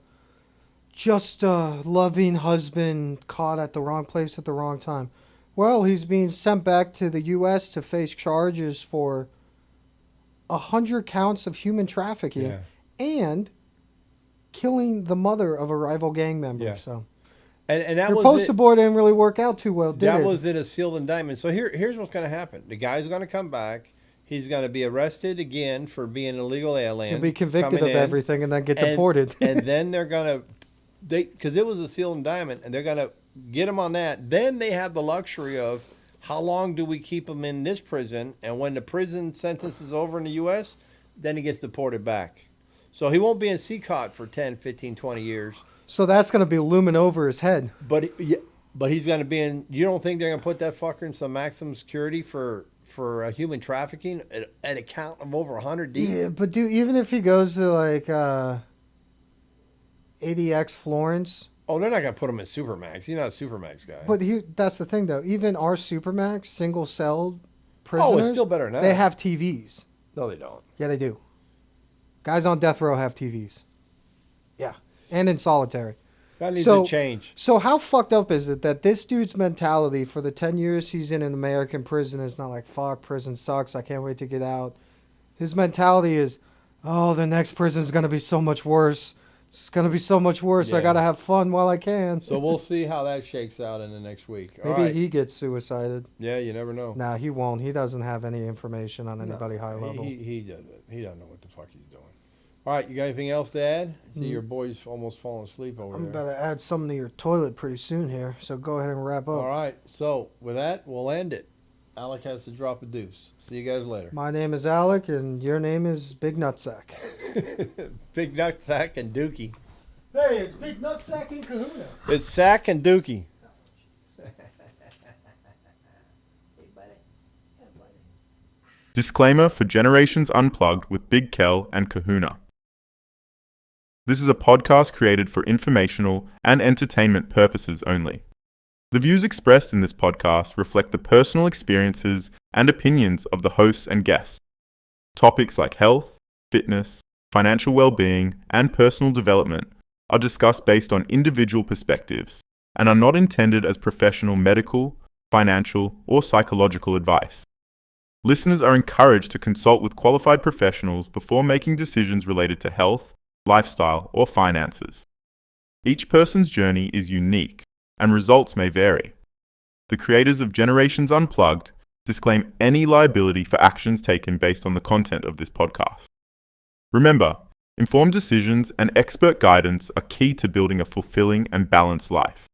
Speaker 4: loving husband caught at the wrong place at the wrong time. Well, he's being sent back to the U.S. to face charges for 100 counts of human trafficking and killing the mother of a rival gang member.
Speaker 3: Yeah.
Speaker 4: So.
Speaker 3: And that
Speaker 4: Your
Speaker 3: was
Speaker 4: poster boy didn't really work out too well, did it?
Speaker 3: That was in a sealed indictment. So here's what's going to happen. The guy's going to come back. He's going to be arrested again for being an illegal alien.
Speaker 4: He'll be convicted of everything and then get deported.
Speaker 3: And then they're going to, because it was a sealed indictment, and they're going to get him on that. Then they have the luxury of how long do we keep him in this prison? And when the prison sentence is over in the U.S., then he gets deported back. So he won't be in CCOT for 10, 15, 20 years.
Speaker 4: So that's going to be looming over his head.
Speaker 3: But he's going to be in. You don't think they're going to put that fucker in some maximum security for human trafficking at a count of over 100 deep?
Speaker 4: Yeah, but dude, even if he goes to like ADX Florence.
Speaker 3: Oh, they're not going to put him in Supermax. He's not a Supermax guy.
Speaker 4: But that's the thing, though. Even our Supermax single-celled prisoners.
Speaker 3: Oh, it's still better than that.
Speaker 4: They have TVs.
Speaker 3: No, they don't.
Speaker 4: Yeah, they do. Guys on death row have TVs. Yeah. And in solitary.
Speaker 3: That needs to change.
Speaker 4: So how fucked up is it that this dude's mentality for the 10 years he's in an American prison is not like, fuck, prison sucks, I can't wait to get out. His mentality is, oh, the next prison's going to be so much worse. It's going to be so much worse.
Speaker 3: Yeah.
Speaker 4: I got to have fun while I can.
Speaker 3: So we'll see how that shakes out in the next week.
Speaker 4: Maybe he gets suicided.
Speaker 3: Yeah, you never know.
Speaker 4: Nah, he won't. He doesn't have any information on anybody high level.
Speaker 3: He doesn't. He doesn't know what the fuck he's doing. All right, you got anything else to add? See, your boy's almost falling asleep over there.
Speaker 4: I'm about to add something to your toilet pretty soon here, so go ahead and wrap up.
Speaker 3: All right, so with that, we'll end it. Alec has to drop a deuce. See you guys later.
Speaker 4: My name is Alec, and your name is Big Nutsack.
Speaker 3: Big Nutsack and Dookie.
Speaker 4: Hey, it's Big Nutsack and Kahuna.
Speaker 3: It's Sack and Dookie.
Speaker 5: Disclaimer for Generations Unplugged with Big Kel and Kahuna. This is a podcast created for informational and entertainment purposes only. The views expressed in this podcast reflect the personal experiences and opinions of the hosts and guests. Topics like health, fitness, financial well-being, and personal development are discussed based on individual perspectives and are not intended as professional medical, financial, or psychological advice. Listeners are encouraged to consult with qualified professionals before making decisions related to health, lifestyle, or finances. Each person's journey is unique, and results may vary. The creators of Generations Unplugged disclaim any liability for actions taken based on the content of this podcast. Remember, informed decisions and expert guidance are key to building a fulfilling and balanced life.